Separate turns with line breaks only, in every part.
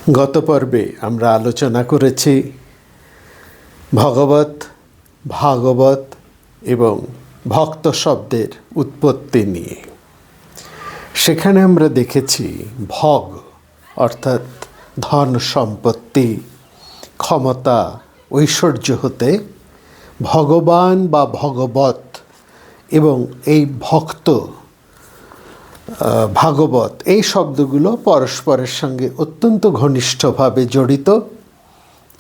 গত পর্বে আমরা আলোচনা করেছি ভগবত, ভাগবত এবং ভক্ত শব্দের উৎপত্তি নিয়ে। সেখানে আমরা দেখেছি ভগ অর্থাৎ ধন সম্পত্তি, ক্ষমতা, ঐশ্বর্য হতে ভগবান বা ভগবত এবং এই ভক্ত, ভাগবত, এই শব্দগুলো পরস্পরের সঙ্গে অত্যন্ত ঘনিষ্ঠভাবে জড়িত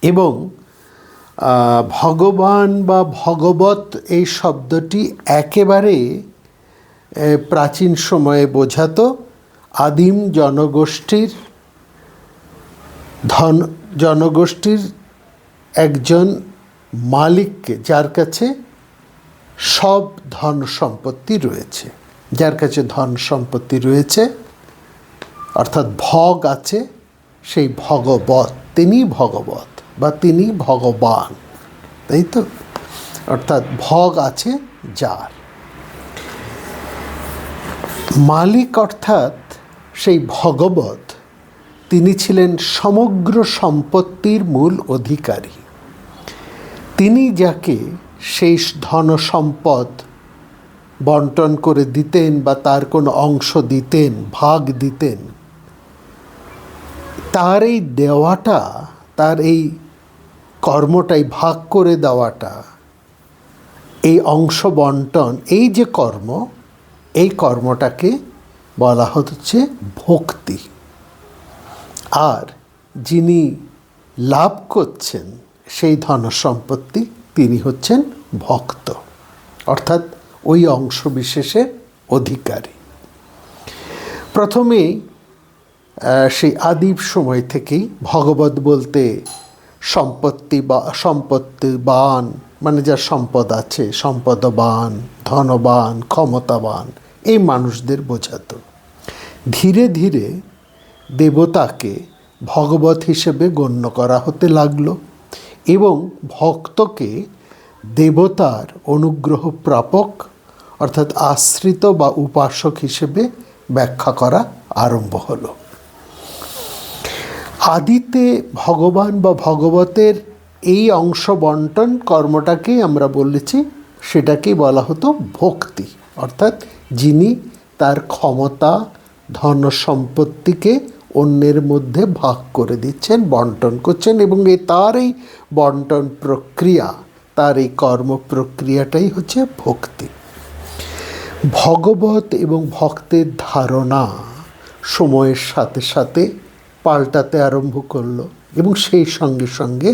এবং ভগবান বা ভগবত এই শব্দটি একেবারে প্রাচীন সময়ে বোঝাতো আদিম জনগোষ্ঠীর একজন মালিককে, যার কাছে সব ধন সম্পত্তি রয়েছে, যার কাছে ধন সম্পত্তি রয়েছে অর্থাৎ ভগ আছে, সেই ভগবত, তিনি ভগবত বা তিনি ভগবান, তাই তো? অর্থাৎ ভগ আছে যার। মালিক অর্থাৎ সেই ভগবত, তিনি ছিলেন সমগ্র সম্পত্তির মূল অধিকারী। তিনি যাকে সেই ধন সম্পদ বন্টন করে দিতেন বা তার কোনো অংশ দিতেন, ভাগ দিতেন, তার এই দেওয়াটা, তার এই কর্মটাই, ভাগ করে দেওয়াটা, এই অংশ বন্টন, এই যে কর্ম, এই কর্মটাকে বলা হচ্ছে ভক্তি। আর যিনি লাভ করছেন সেই ধন সম্পত্তি, তিনি হচ্ছেন ভক্ত, অর্থাৎ ওই অংশ বিশেষের অধিকারী। প্রথমেই সেই আদিম সময় থেকেই ভগবত বলতে সম্পত্তিবান, মানে যার সম্পদ আছে, সম্পদবান, ধনবান, ক্ষমতাবান, এই মানুষদের বোঝাতো। ধীরে ধীরে দেবতাকে ভগবত হিসেবে গণ্য করা হতে লাগলো এবং ভক্তকে দেবতার অনুগ্রহ প্রাপক অর্থাৎ আশ্রিত বা উপাসক হিসেবে ব্যাখ্যা করা আরম্ভ হলো। আদিতে ভগবান বা ভগবতের এই অংশ বন্টন কর্মটাকেই আমরা বলেছি, সেটাকেই বলা হতো ভক্তি, অর্থাৎ যিনি তার ক্ষমতা, ধন সম্পত্তিকে অন্যের মধ্যে ভাগ করে দিচ্ছেন, বন্টন করছেন, এবং তার এই বন্টন প্রক্রিয়া, তার এই কর্ম প্রক্রিয়াটাই হচ্ছে ভক্তি। ভগবত এবং ভক্তের ধারণা সময়ের সাথে সাথে পাল্টাতে আরম্ভ করলো এবং সেই সঙ্গে সঙ্গে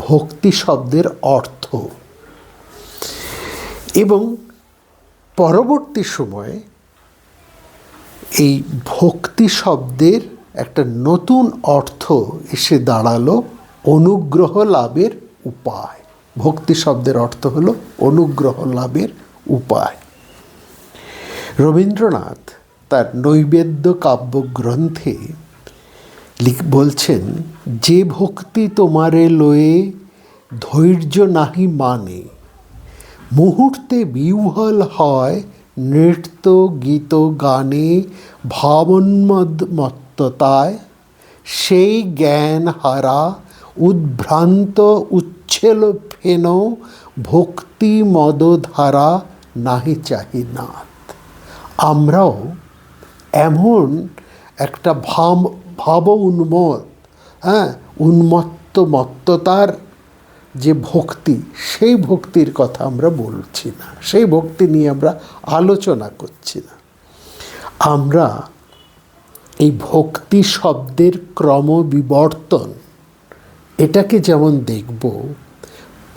ভক্তি শব্দের অর্থ, এবং পরবর্তী সময়ে এই ভক্তি শব্দের একটা নতুন অর্থ এসে দাঁড়ালো অনুগ্রহ লাভের উপায়। ভক্তি শব্দের অর্থ হলো অনুগ্রহ লাভের উপায়। রবীন্দ্রনাথ তার নৈবেদ্য কাব্যগ্রন্থে বলছেন, যে ভক্তি তোমারে লয়ে ধৈর্য নাহি মানে, মুহূর্তে বিহ্বল হয় নৃত্য গীত গানে ভাবোন্মত্ততায়, সেই জ্ঞান হারা উদ্ভ্রান্ত উচ্ছেল ফেন ভক্তি মদধারা নাহি চাহি নাথ। আমরাও এমন একটা উন্মত্ততার যে ভক্তি, সেই ভক্তির কথা আমরা বলছি না, সেই ভক্তি নিয়ে আমরা আলোচনা করছি না। আমরা এই ভক্তি শব্দের ক্রমবিবর্তন, এটাকে যেমন দেখব,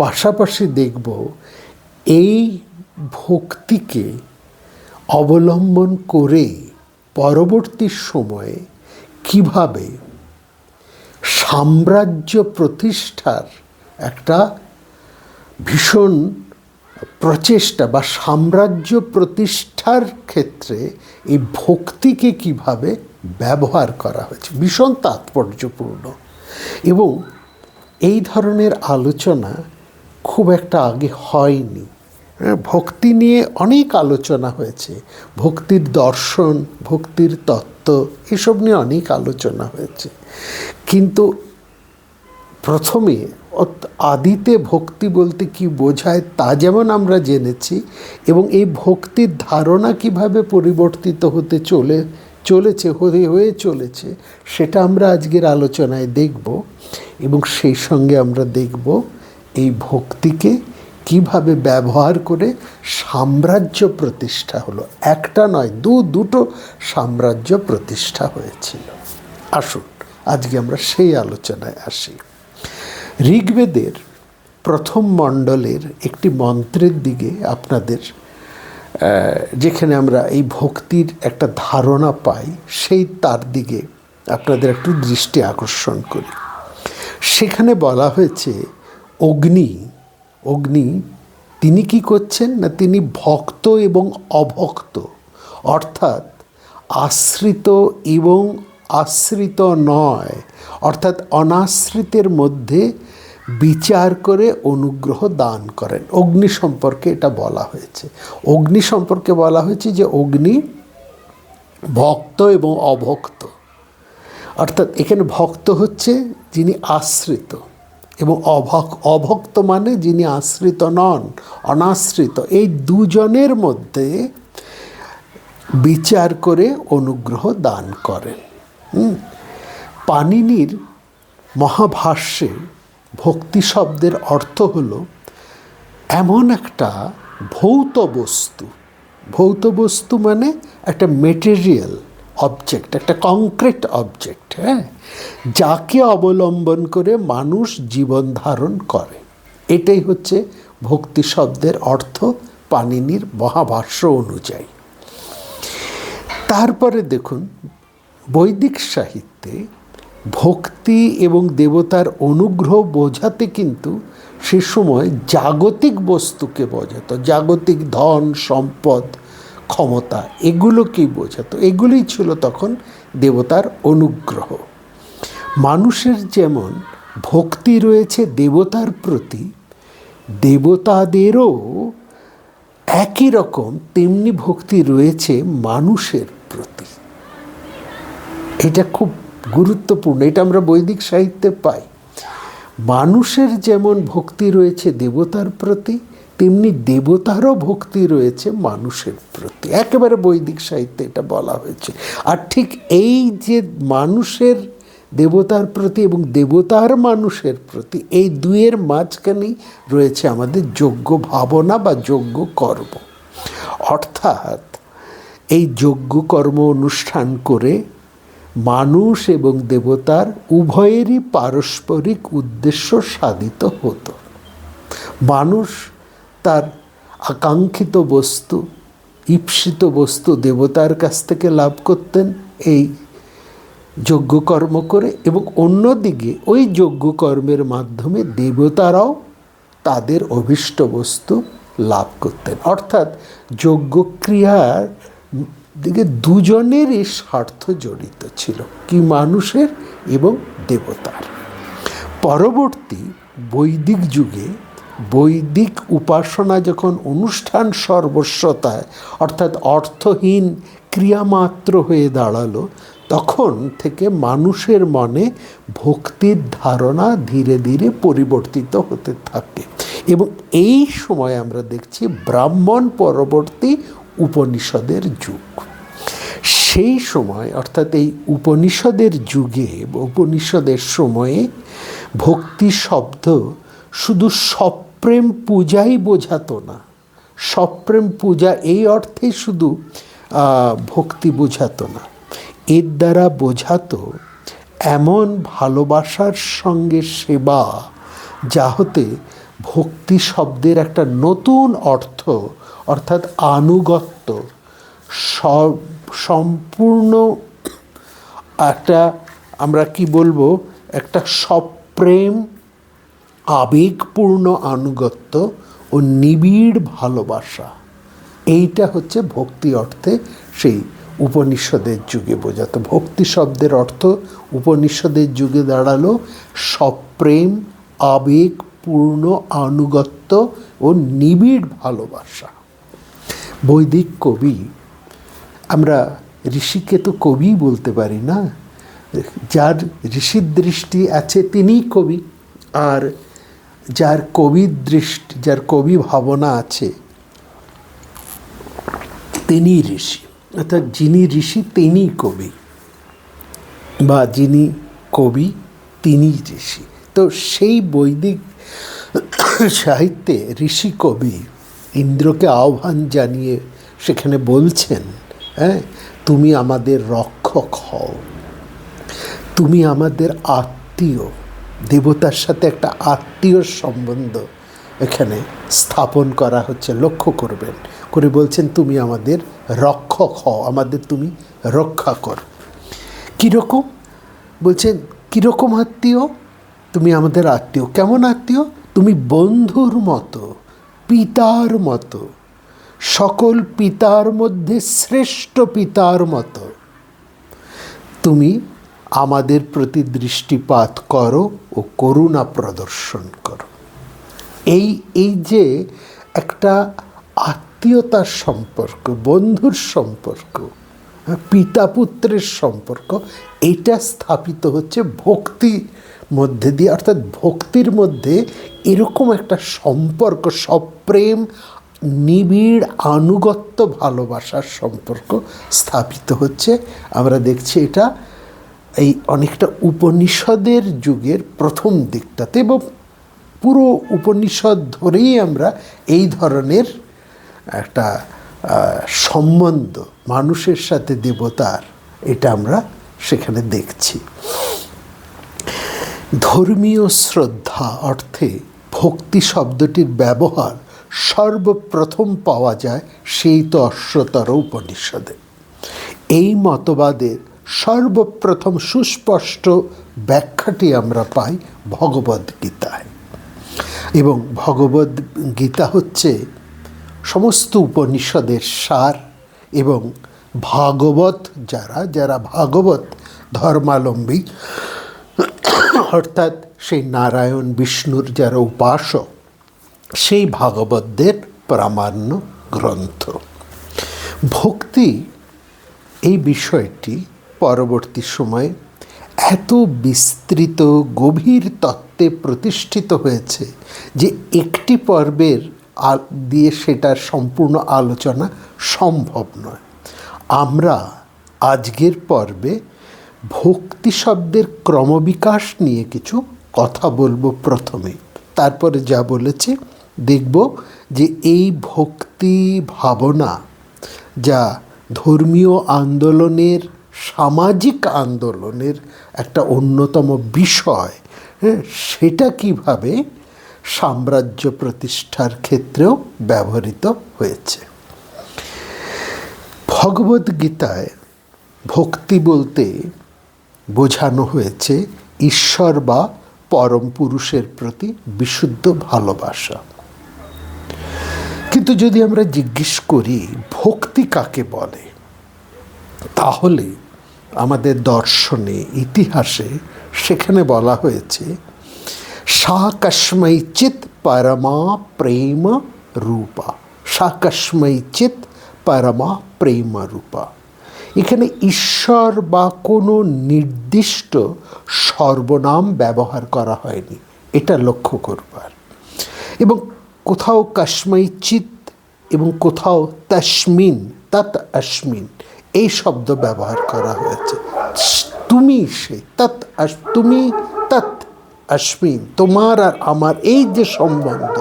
পাশাপাশি দেখব এই ভক্তিকে অবলম্বন করে পরবর্তী সময়ে কিভাবে সাম্রাজ্য প্রতিষ্ঠার একটা ভীষণ প্রচেষ্টা বা সাম্রাজ্য প্রতিষ্ঠার ক্ষেত্রে এই ভক্তিকে কিভাবে ব্যবহার করা হয়েছে, ভীষণ তাৎপর্যপূর্ণ। এবং এই ধরনের আলোচনা খুব একটা আগে হয়নি। ভক্তি নিয়ে অনেক আলোচনা হয়েছে, ভক্তির দর্শন, ভক্তির তত্ত্ব, এসব নিয়ে অনেক আলোচনা হয়েছে। কিন্তু প্রথমে আদিতে ভক্তি বলতে কি বোঝায় তা যেমন আমরা জেনেছি, এবং এই ভক্তির ধারণা কিভাবে পরিবর্তিত হতে হয়ে চলেছে সেটা আমরা আজকের আলোচনায় দেখব। এবং সেই সঙ্গে আমরা দেখব এই ভক্তিকে কিভাবে ব্যবহার করে সাম্রাজ্য প্রতিষ্ঠা হলো। একটা নয়, দুটো সাম্রাজ্য প্রতিষ্ঠা হয়েছিল। আসুন আজকে আমরা সেই আলোচনায় আসি। ঋগ্বেদের প্রথম মণ্ডলের একটি মন্ত্রের দিকে আপনাদের, যেখানে আমরা এই ভক্তির একটা ধারণা পাই, তার দিকে আপনাদের একটু দৃষ্টি আকর্ষণ করি। সেখানে বলা হয়েছে অগ্নি তিনি কি করছেন না, তিনি ভক্ত এবং অভক্ত, অর্থাৎ আশ্রিত এবং আশ্রিত নয়, অর্থাৎ অনাশ্রিতের মধ্যে বিচার করে অনুগ্রহ দান করেন। অগ্নি সম্পর্কে এটা বলা হয়েছে। অগ্নি সম্পর্কে বলা হয়েছে যে অগ্নি ভক্ত এবং অভক্ত, অর্থাৎ এখানে ভক্ত হচ্ছে যিনি আশ্রিত, এবং অভক্ত মানে যিনি আশ্রিত নন, অনাশ্রিত। এই দুজনের মধ্যে বিচার করে অনুগ্রহ দান করেন। পাণিনির মহাভাষ্যে ভক্তি শব্দের অর্থ হলো এমন একটা ভৌত বস্তু। ভৌত বস্তু মানে একটা মেটেরিয়াল অবজেক্ট, একটা কংক্রিট অবজেক্ট, যাকে অবলম্বন করে মানুষ জীবন ধারণ করে। এটাই হচ্ছে ভক্তি শব্দের অর্থ পাণিনির মহাভাষ্য অনুযায়ী। তারপরে দেখুন, বৈদিক সাহিত্যে ভক্তি এবং দেবতার অনুগ্রহ বোঝাতে কিন্তু সে সময় জাগতিক বস্তুকে বোঝাতো, জাগতিক ধন সম্পদ ক্ষমতা, এগুলোকেই বোঝাতো। এগুলোই ছিল তখন দেবতার অনুগ্রহ। মানুষের যেমন ভক্তি রয়েছে দেবতার প্রতি, দেবতাদেরও একই রকম তেমনি ভক্তি রয়েছে মানুষের প্রতি। এটা খুব গুরুত্বপূর্ণ, এটা আমরা বৈদিক সাহিত্যে পাই। মানুষের যেমন ভক্তি রয়েছে দেবতার প্রতি, তেমনি দেবতারও ভক্তি রয়েছে মানুষের প্রতি। একেবারে বৈদিক সাহিত্যে এটা বলা হয়েছে। আর ঠিক এই যে মানুষের দেবতার প্রতি এবং দেবতার মানুষের প্রতি, এই দুয়ের মাঝখানেই রয়েছে আমাদের যোগ্য ভাবনা বা যোগ্য কর্ম। অর্থাৎ এই যোগ্য কর্ম অনুষ্ঠান করে মানুষ এবং দেবতার উভয়েরই পারস্পরিক উদ্দেশ্য সাধিত হতো। মানুষ তার আকাঙ্ক্ষিত বস্তু, ঈপ্সিত বস্তু দেবতার কাছ থেকে লাভ করতেন এই যজ্ঞকর্ম করে, এবং অন্যদিকে ওই যজ্ঞকর্মের মাধ্যমে দেবতারাও তাদের অভীষ্ট বস্তু লাভ করতেন। অর্থাৎ যজ্ঞক্রিয়ার দিকে দুজনেরই স্বার্থ জড়িত ছিল, কি মানুষের এবং দেবতার। পরবর্তী বৈদিক যুগে বৈদিক উপাসনা যখন অনুষ্ঠান সর্বস্বতায়, অর্থাৎ অর্থহীন ক্রিয়ামাত্র হয়ে দাঁড়ালো, তখন থেকে মানুষের মনে ভক্তির ধারণা ধীরে ধীরে পরিবর্তিত হতে থাকে। এবং এই সময় আমরা দেখছি ব্রাহ্মণ পরবর্তী উপনিষদের যুগ। সেই সময় অর্থাৎ এই উপনিষদের যুগে, উপনিষদের সময়ে ভক্তি শব্দ শুধু সপ্রেম পূজাই বোঝাতো না। সপ্রেম পূজা এই অর্থে শুধু ভক্তি বোঝাতো না, এর দ্বারা বোঝাতো এমন ভালোবাসার সঙ্গে সেবা, যা হতে ভক্তি শব্দের একটা নতুন অর্থ, অর্থাৎ আনুগত্য, সম্পূর্ণ একটা, আমরা কি বলবো, একটা সপ্রেম আবেগপূর্ণ আনুগত্য ও নিবিড় ভালোবাসা, এইটা হচ্ছে ভক্তি অর্থে সেই উপনিষদের যুগে বোঝাতো। ভক্তি শব্দের অর্থ উপনিষদের যুগে দাঁড়ালো সপ্রেম পূর্ণ আনুগত্য ও নিবিড় ভালোবাসা। বৈদিক কবি, আমরা ঋষিকে তো কবি বলতে পারি না, যার ঋষির দৃষ্টি আছে তিনিই কবি, আর যার কবির দৃষ্টি, যার কবি ভাবনা আছে তিনি ঋষি। অর্থাৎ যিনি ঋষি তিনি কবি, বা যিনি কবি তিনি ঋষি। তো সেই বৈদিক সাহিত্যে ঋষি কবি ইন্দ্রকে আহ্বান জানিয়ে সেখানে বলছেন, হ্যাঁ, তুমি আমাদের রক্ষক হও, তুমি আমাদের আত্মীয়। দেবতার সাথে একটা আত্মীয় সম্বন্ধ এখানে স্থাপন করা হচ্ছে, লক্ষ্য করবেন, করে বলছেন তুমি আমাদের রক্ষক হও, আমাদের তুমি রক্ষা কর। কীরকম বলছেন, কীরকম আত্মীয়? তুমি আমাদের আত্মীয়। কেমন আত্মীয়? তুমি বন্ধুর মতো, পিতার মতো, সকল পিতার মধ্যে শ্রেষ্ঠ পিতার মতো তুমি আমাদের প্রতি দৃষ্টিপাত করো ও করুণা প্রদর্শন করো। এই যে একটা আত্মীয়তার সম্পর্ক, বন্ধুর সম্পর্ক, পিতা পুত্রের সম্পর্ক, এটা স্থাপিত হচ্ছে ভক্তির মধ্যে দিয়ে। অর্থাৎ ভক্তির মধ্যে এরকম একটা সম্পর্ক, সপ্রেম, নিবিড় আনুগত্য ভালোবাসার সম্পর্ক স্থাপিত হচ্ছে। আমরা দেখছি এটা এই অনেকটা উপনিষদের যুগের প্রথম দিকটাতে, এবং পুরো উপনিষদ ধরেই আমরা এই ধরনের একটা সম্বন্ধ মানুষের সাথে দেবতার, এটা আমরা সেখানে দেখছি। ধর্মীয় শ্রদ্ধা অর্থে ভক্তি শব্দটির ব্যবহার সর্বপ্রথম পাওয়া যায় সেই তো অশ্বতর উপনিষদে। এই মতবাদের সর্বপ্রথম সুস্পষ্ট ব্যাখ্যাটি আমরা পাই ভগবদ্গীতায়, এবং ভগবদ্গীতা হচ্ছে সমস্ত উপনিষদের সার। এবং ভাগবত যারা ভাগবত ধর্মাবলম্বী, অর্থাৎ সেই নারায়ণ বিষ্ণুর যারা উপাসক, সেই ভাগবতদের প্রামাণ্য গ্রন্থ। ভক্তি এই বিষয়টি পরবর্তী সময়ে এত বিস্তৃত গভীর তত্ত্বে প্রতিষ্ঠিত হয়েছে যে একটি পর্বের দিয়ে সেটার সম্পূর্ণ আলোচনা সম্ভব নয়। আমরা আজকের পর্বে ভক্তি শব্দের ক্রমবিকাশ নিয়ে কিছু কথা বলবো প্রথমে, তারপরে যা বলেছে দেখব যে এই ভক্তি ভাবনা যা ধর্মীয় আন্দোলনের, সামাজিক আন্দোলনের একটা অন্যতম বিষয়, হ্যাঁ, সেটা কিভাবে সাম্রাজ্য প্রতিষ্ঠার ক্ষেত্রেও ব্যবহৃত হয়েছে। ভগবদ্গীতায় ভক্তি বলতে বোঝানো হয়েছে ঈশ্বর বা পরম পুরুষের প্রতি বিশুদ্ধ ভালোবাসা। কিন্তু যদি আমরা জিজ্ঞেস করি ভক্তি কাকে বলে, তাহলে আমাদের দর্শনে, ইতিহাসে সেখানে বলা হয়েছে সা কস্মৈচিৎ পরমা প্রেম রূপা, সা কস্মৈচিৎ পরমা প্রেম রূপা। এখানে ঈশ্বর বা কোনো নির্দিষ্ট সর্বনাম ব্যবহার করা হয়নি, এটা লক্ষ্য করবার। এবং কোথাও কস্মৈচিৎ এবং কোথাও তস্মিন, তৎ অস্মিন, এই শব্দ ব্যবহার করা হয়েছে। তুমি সে, তৎ তুমি, তৎ অস্মিন, তোমার আর আমার এই যে সম্বন্ধ,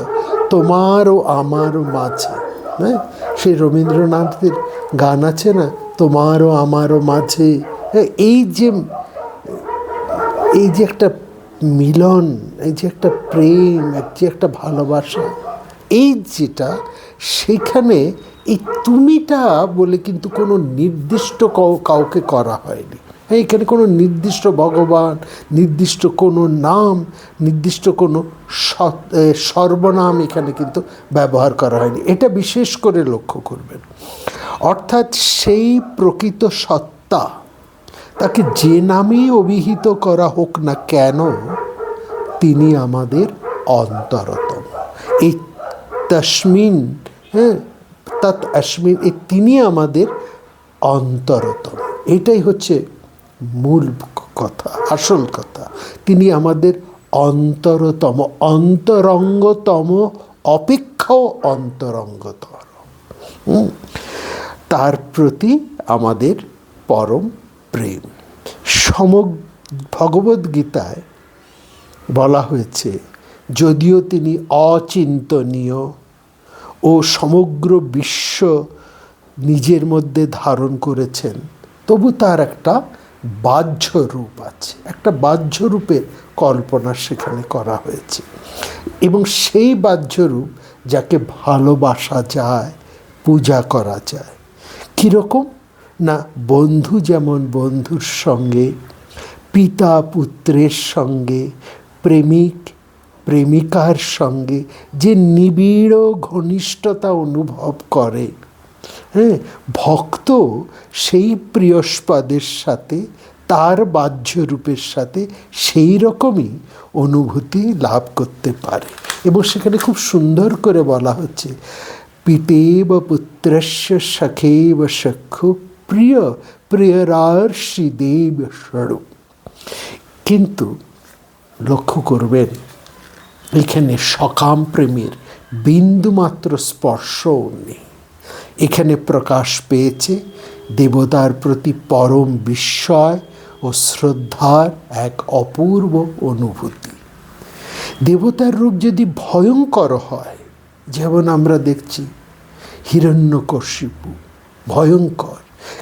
তোমার ও আমার মাঝে, হ্যাঁ, সেই রবীন্দ্রনাথের গান আছে না, তোমারও আমারও মাঝে, এই যে একটা মিলন, এই যে একটা প্রেম, যে একটা ভালোবাসা, এই যেটা, সেখানে এই তুমিটা বলে কিন্তু কোনো নির্দিষ্ট কাউকে করা হয়নি। এখানে কোনো নির্দিষ্ট ভগবান, নির্দিষ্ট কোনো নাম, নির্দিষ্ট কোনো সর্বনাম এখানে কিন্তু ব্যবহার করা হয়নি, এটা বিশেষ করে লক্ষ্য করবেন। অর্থাৎ সেই প্রকৃত সত্তা, তাকে যে নামেই অভিহিত করা হোক না কেন, তিনি আমাদের অন্তরতম। এই তস্মিন, হ্যাঁ, তৎ অস্মিন, এই তিনি আমাদের অন্তরতম। এটাই হচ্ছে মূল কথা, আসল কথা। তিনি আমাদের অন্তরতম, অন্তরঙ্গতম অপেক্ষাও অন্তরঙ্গতর। তার প্রতি আমাদের পরম প্রেম। ভগবদ্গীতায় বলা হয়েছে, যদিও তিনি অচিন্তনীয় ও সমগ্র বিশ্ব নিজের মধ্যে ধারণ করেছেন, তবু তার একটা বাহ্য রূপ আছে, একটা বাহ্য রূপের কল্পনা সেখানে করা হয়েছে। এবং সেই বাহ্য রূপ যাকে ভালোবাসা যায়, পূজা করা যায়। কীরকম না, বন্ধু যেমন বন্ধুর সঙ্গে, পিতা পুত্রের সঙ্গে, প্রেমিক প্রেমিকার সঙ্গে যে নিবিড় ঘনিষ্ঠতা অনুভব করে, হ্যাঁ, ভক্ত সেই প্রিয়স্পদের সাথে, তার বাহ্য রূপের সাথে সেই রকমই অনুভূতি লাভ করতে পারে। এবং সেখানে খুব সুন্দর করে বলা হচ্ছে, পিতেব পুত্রস্য সখেব সখ্যু প্রিয় প্রিয়রার্ষি দেব স্বরূপ। কিন্তু লক্ষ্য করবেন, এখানে সকাম প্রেমের বিন্দুমাত্র স্পর্শও নেই। এখানে প্রকাশ পেয়েছে দেবতার প্রতি পরম বিস্ময় ও শ্রদ্ধার এক অপূর্ব অনুভূতি। দেবতার রূপ যদি ভয়ঙ্কর হয়, যেমন আমরা দেখছি হিরণ্যকশিপু ভয়ঙ্কর,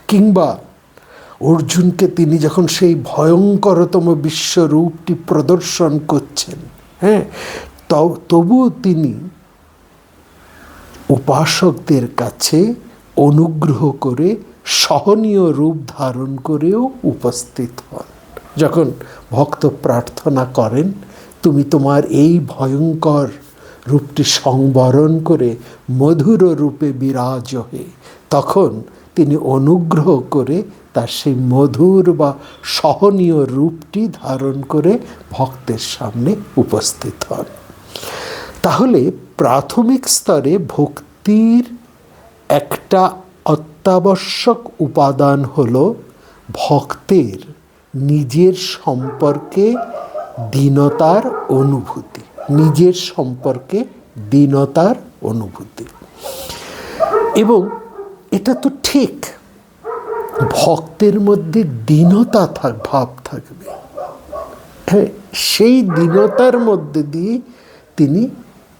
কিংবা অর্জুনকে তিনি যখন সেই ভয়ঙ্করতম বিশ্বরূপটি প্রদর্শন করছেন, হ্যাঁ, তবুও তিনি উপাসকদের কাছে অনুগ্রহ করে সহনীয় রূপ ধারণ করেও উপস্থিত হন। যখন ভক্ত প্রার্থনা করেন, তুমি তোমার এই ভয়ঙ্কর রূপটি সংবরণ করে মধুর রূপে বিরাজ হয়ে, তখন তিনি অনুগ্রহ করে তার সেই মধুর বা সহনীয় রূপটি ধারণ করে ভক্তের সামনে উপস্থিত হন। তাহলে প্রাথমিক স্তরে ভক্তির একটা অত্যাবশ্যক উপাদান হল ভক্তের নিজের সম্পর্কে দীনতার অনুভূতি, নিজের সম্পর্কে দীনতার অনুভূতি। এবং এটা তো ঠিক, ভক্তের মধ্যে দীনতা ভাব থাকবে, হ্যাঁ, সেই দীনতার মধ্যে দিয়ে তিনি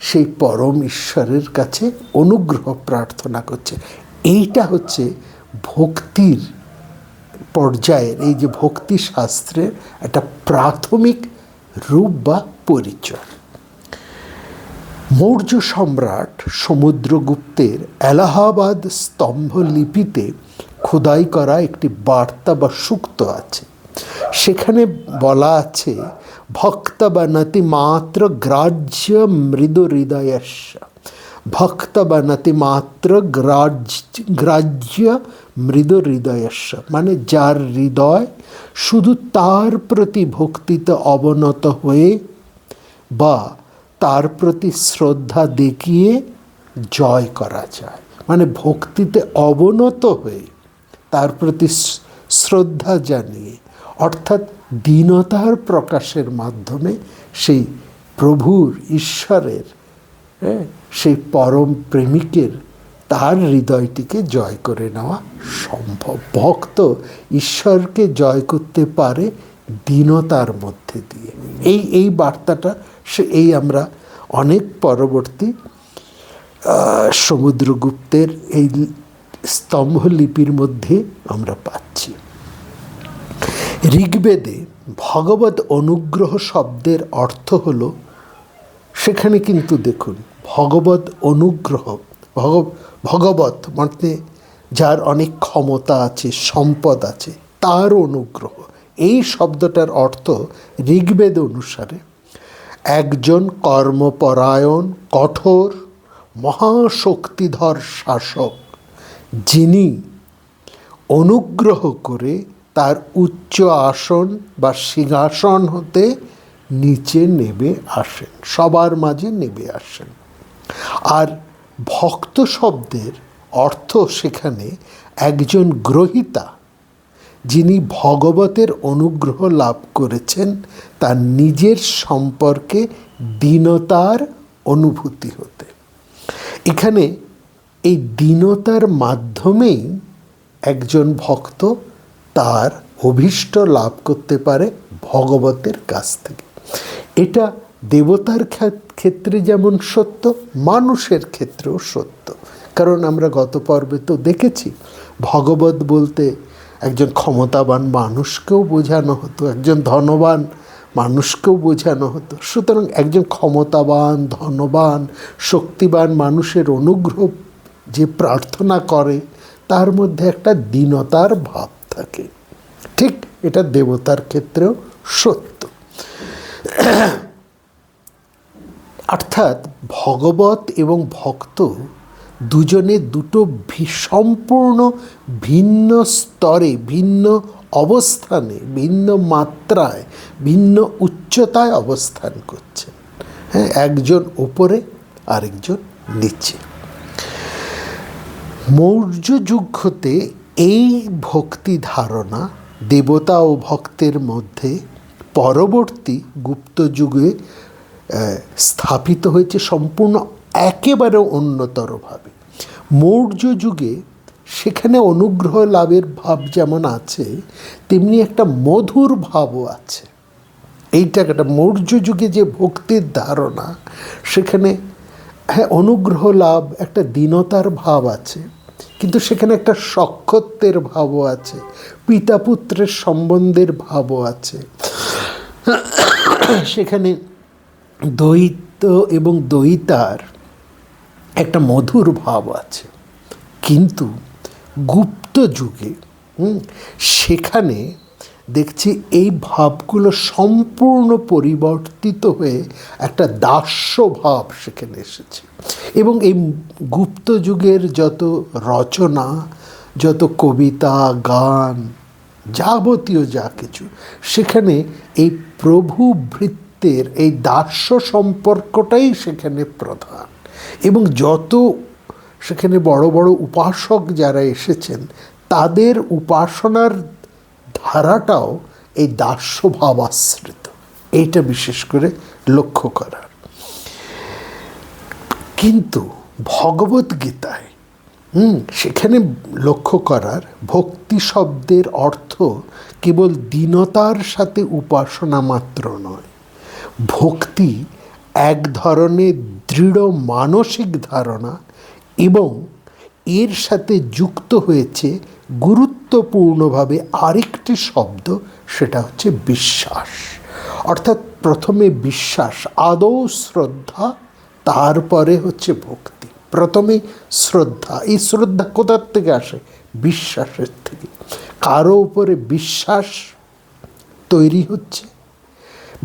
সেই পরম ঈশ্বরের কাছে অনুগ্রহ প্রার্থনা করছেন। এইটা হচ্ছে ভক্তির পর্যায়ের, এই যে ভক্তি শাস্ত্রের একটা প্রাথমিক রূপ বা পরিচয়। মৌর্য সম্রাট সমুদ্রগুপ্তের এলাহাবাদ স্তম্ভলিপিতে খোদাই করা একটি বার্তা বা সূক্ত আছে। সেখানে বলা আছে, ভক্ত বনতি মাত্র গ্রাহ্য মৃদু হৃদয়স্য, ভক্ত বনতি মাত্র গ্রাহ্য মৃদু হৃদয়স্য, মানে যার হৃদয় শুধু তার প্রতি ভক্তিতে অবনত হয়ে বা তার প্রতি শ্রদ্ধা দেখিয়ে জয় করা যায়, মানে ভক্তিতে অবনত হয়ে তার প্রতি শ্রদ্ধা জানিয়ে, অর্থাৎ দীনতার প্রকাশের মাধ্যমে সেই প্রভুর, ঈশ্বরের, সেই পরম প্রেমিকের তার হৃদয়টিকে জয় করে নেওয়া সম্ভব। ভক্ত ঈশ্বরকে জয় করতে পারে দীনতার মধ্যে দিয়ে। এই বার্তাটা এই আমরা অনেক পরবর্তী সমুদ্রগুপ্তের এই স্তম্ভলিপির মধ্যে আমরা পাচ্ছি। ঋগ্বেদে ভগবত অনুগ্রহ শব্দের অর্থ হল, সেখানে কিন্তু দেখুন ভগবত অনুগ্রহ, ভগবত মানে যার অনেক ক্ষমতা আছে, সম্পদ আছে, তার অনুগ্রহ। এই শব্দটার অর্থ ঋগ্বেদ অনুসারে একজন কর্মপরায়ণ, কঠোর, মহাশক্তিধর শাসক, যিনি অনুগ্রহ করে তার উচ্চ আসন বা সিংহাসন হতে নিচে নেমে আসেন, সবার মাঝে নেমে আসেন। আর ভক্ত শব্দের অর্থ সেখানে একজন গ্রহীতা, যিনি ভগবতের অনুগ্রহ লাভ করেছেন তার নিজের সম্পর্কে দীনতার অনুভূতি হতে। এখানে এই দীনতার মাধ্যমেই একজন ভক্ত তার অভীষ্ট লাভ করতে পারে ভগবতের কাছ থেকে। এটা দেবতার ক্ষেত্রে যেমন সত্য, মানুষের ক্ষেত্রেও সত্য। কারণ আমরা গত পর্বে তো দেখেছি, ভগবত বলতে একজন ক্ষমতাবান মানুষকেও বোঝানো হতো, একজন ধনবান মানুষকেও বোঝানো হতো। সুতরাং একজন ক্ষমতাবান, ধনবান, শক্তিবান মানুষের অনুগ্রহ যে প্রার্থনা করে তার মধ্যে একটা দীনতার ভাব থাকে। ঠিক এটা দেবতার ক্ষেত্রেও সত্য। অর্থাৎ ভগবত এবং ভক্ত দুজনে দুটো সম্পূর্ণ ভিন্ন স্তরে, ভিন্ন অবস্থানে, ভিন্ন মাত্রায়, ভিন্ন উচ্চতায় অবস্থান করছেন। হ্যাঁ, একজন উপরে আরেকজন নিচে। মৌর্য যুগ হতে এই ভক্তি ধারণা দেবতা ও ভক্তের মধ্যে পরবর্তী গুপ্ত যুগে স্থাপিত হয়েছে সম্পূর্ণ একেবারে অন্যতরভাবে। মৌর্য যুগে সেখানে অনুগ্রহ লাভের ভাব যেমন আছে, তেমনি একটা মধুর ভাবও আছে। এইটা একটা মৌর্য যুগে যে ভক্তির ধারণা, সেখানে হ্যাঁ অনুগ্রহ লাভ, একটা দীনতার ভাব আছে, কিন্তু সেখানে একটা সখ্যত্বের ভাবও আছে, পিতা পুত্রের সম্বন্ধের ভাবও আছে। সেখানে দ্বৈত এবং দ্বৈতার একটা মধুর ভাব আছে। কিন্তু গুপ্ত যুগে সেখানে দেখছি এই ভাবগুলো সম্পূর্ণ পরিবর্তিত হয়ে একটা দাস্য ভাব সেখানে এসেছে। এবং এই গুপ্ত যুগের যত রচনা, যত কবিতা, গান, যাবতীয় যা কিছু, সেখানে এই প্রভু ভৃত্যের এই দাস্য সম্পর্কটাই সেখানে প্রধান। এবং যত সেখানে বড় বড় উপাসক যারা এসেছেন, তাদের উপাসনার ধারাটাও এই দাস্য ভাবাশ্রিত। এইটা বিশেষ করে লক্ষ্য করার। কিন্তু ভগবদ্গীতায় সেখানে লক্ষ্য করার ভক্তি শব্দের অর্থ কেবল দীনতার সাথে উপাসনা মাত্র নয়। ভক্তি এক ধরনের দৃঢ় মানসিক ধারণা এবং এর সাথে যুক্ত হয়েছে গুরুত্বপূর্ণভাবে আরেকটি শব্দ, সেটা হচ্ছে বিশ্বাস। অর্থাৎ প্রথমে বিশ্বাস, আদৌ শ্রদ্ধা, তারপরে হচ্ছে ভক্তি। প্রথমে শ্রদ্ধা। এই শ্রদ্ধা কোথার থেকে আসে? বিশ্বাসের থেকে। কারো উপরে বিশ্বাস তৈরি হচ্ছে,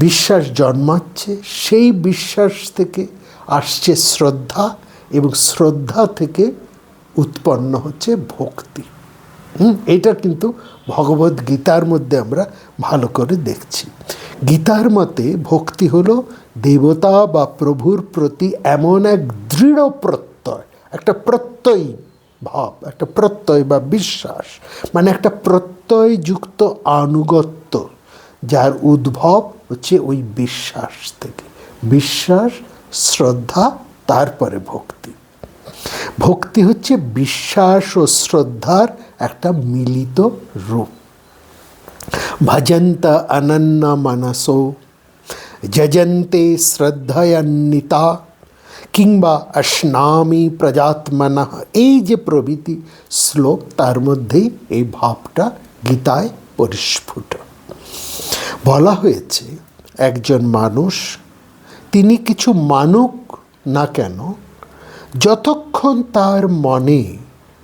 বিশ্বাস জন্মাচ্ছে, সেই বিশ্বাস থেকে আসছে শ্রদ্ধা, এবং শ্রদ্ধা থেকে উৎপন্ন হচ্ছে ভক্তি। এটা কিন্তু ভগবদ্গীতার মধ্যে আমরা ভালো করে দেখছি। গীতার মতে ভক্তি হলো দেবতা বা প্রভুর প্রতি এমন এক দৃঢ় প্রত্যয়, একটা প্রত্যয়ী ভাব, একটা প্রত্যয় বা বিশ্বাস, মানে একটা প্রত্যয়যুক্ত আনুগত্য, যার উদ্ভব হচ্ছে ওই বিশ্বাস থেকে। বিশ্বাস, শ্রদ্ধা, তারপরে ভক্তি। ভক্তি হচ্ছে বিশ্বাস ও শ্রদ্ধার একটা মিলিত রূপ। ভজন্ত অনন্য মনসো যজন্তে শ্রদ্ধয়ান্বিতা কিংবা অশ্নামি প্রজাত্মনঃ, এই যে প্রভৃতি শ্লোক, তার মধ্যেই এই ভাবটা গীতায় পরিস্ফুট। বলা হয়েছে একজন মানুষ, তিনি কিছু মানুক না কেন, যতক্ষণ তার মনে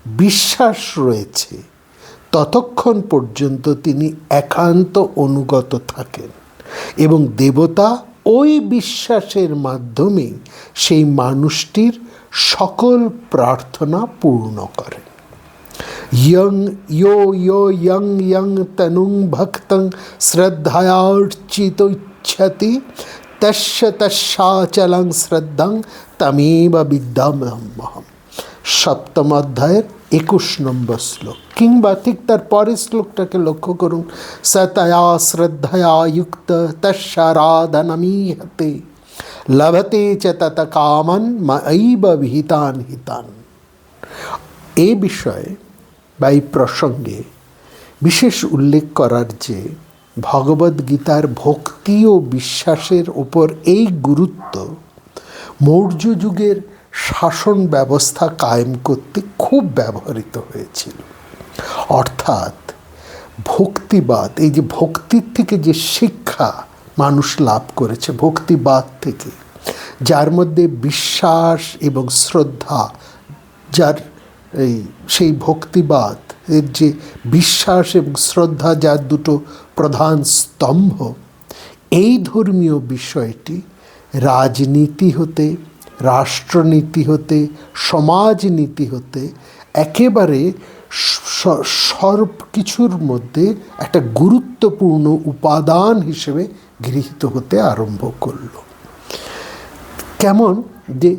বিশ্বাস রয়েছে ততক্ষণ পর্যন্ত তিনি একান্ত অনুগত থাকেন, এবং দেবতা ওই বিশ্বাসের মাধ্যমে সেই মানুষটির সকল প্রার্থনা পূর্ণ করেন। ইয়ং ইয়ো ইয়ো ইয়ং ইয়ং তনুং ভক্তং শ্রদ্ধায়ার্চিত ইচ্ছতি তস্য তস্যাচলং শ্রদ্ধাং তমেব বিদ্যাম্যহম। সপ্তম অধ্যায়ের 21 নম্বর শ্লোক, কিংবা ঠিক তার পরের শ্লোকটাকে লক্ষ্য করুন। সতয়া শ্রদ্ধয়া যুক্ত তস্যারাধনমীহতে লভতে চ তত কামন ময়ৈব বিহিতান হিতান। এই বিষয়ে বা এই প্রসঙ্গে বিশেষ উল্লেখ করার যে ভগবদ্গীতার ভক্তি ও বিশ্বাসের ওপর এই গুরুত্ব মৌর্য যুগের শাসন ব্যবস্থা কায়েম করতে খুব ব্যবহৃত হয়েছিল। অর্থাৎ ভক্তিবাদ, এই যে ভক্তির থেকে যে শিক্ষা মানুষ লাভ করেছে ভক্তিবাদ থেকে, যার মধ্যে বিশ্বাস এবং শ্রদ্ধা, যার সেই ভক্তিবাদ এর যে বিশ্বাস এবং শ্রদ্ধা যার দুটো প্রধান স্তম্ভ, এই ধর্মীয় বিষয়টি রাজনীতি হতে, রাষ্ট্রনীতি হতে, সমাজনীতি হতে একেবারে সর্ব কিছুর মধ্যে একটা গুরুত্বপূর্ণ উপাদান হিসেবে গৃহীত হতে আরম্ভ করল। কেমন যে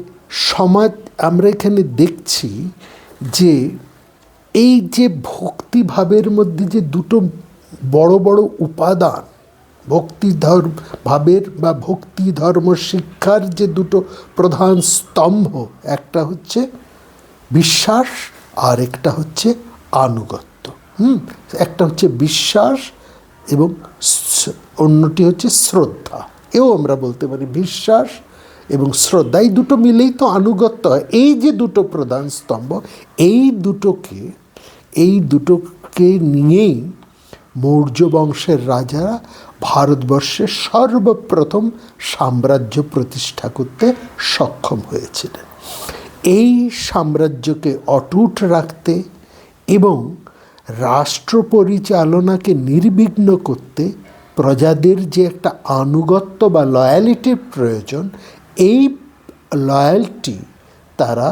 সমাজ, আমরা এখানে দেখছি যে এই যে ভক্তিভাবের মধ্যে যে দুটো বড় বড় উপাদান, ভাবের বা ভক্তি ধর্ম শিক্ষার যে দুটো প্রধান স্তম্ভ, একটা হচ্ছে বিশ্বাস আর একটা হচ্ছে আনুগত্য। একটা হচ্ছে বিশ্বাস এবং অন্যটি হচ্ছে শ্রদ্ধা। এও আমরা বলতে পারি বিশ্বাস এবং শ্রদ্ধা, এই দুটো মিলেই তো আনুগত্য হয়। এই যে দুটো প্রধান স্তম্ভ, এই দুটোকে নিয়েই মৌর্য বংশের রাজারা ভারতবর্ষে সর্বপ্রথম সাম্রাজ্য প্রতিষ্ঠা করতে সক্ষম হয়েছিলেন। এই সাম্রাজ্যকে অটুট রাখতে এবং রাষ্ট্র পরিচালনাকে নির্বিঘ্ন করতে প্রজাদের যে একটা আনুগত্য বা লয়ালিটির প্রয়োজন, এই লয়ালটি তারা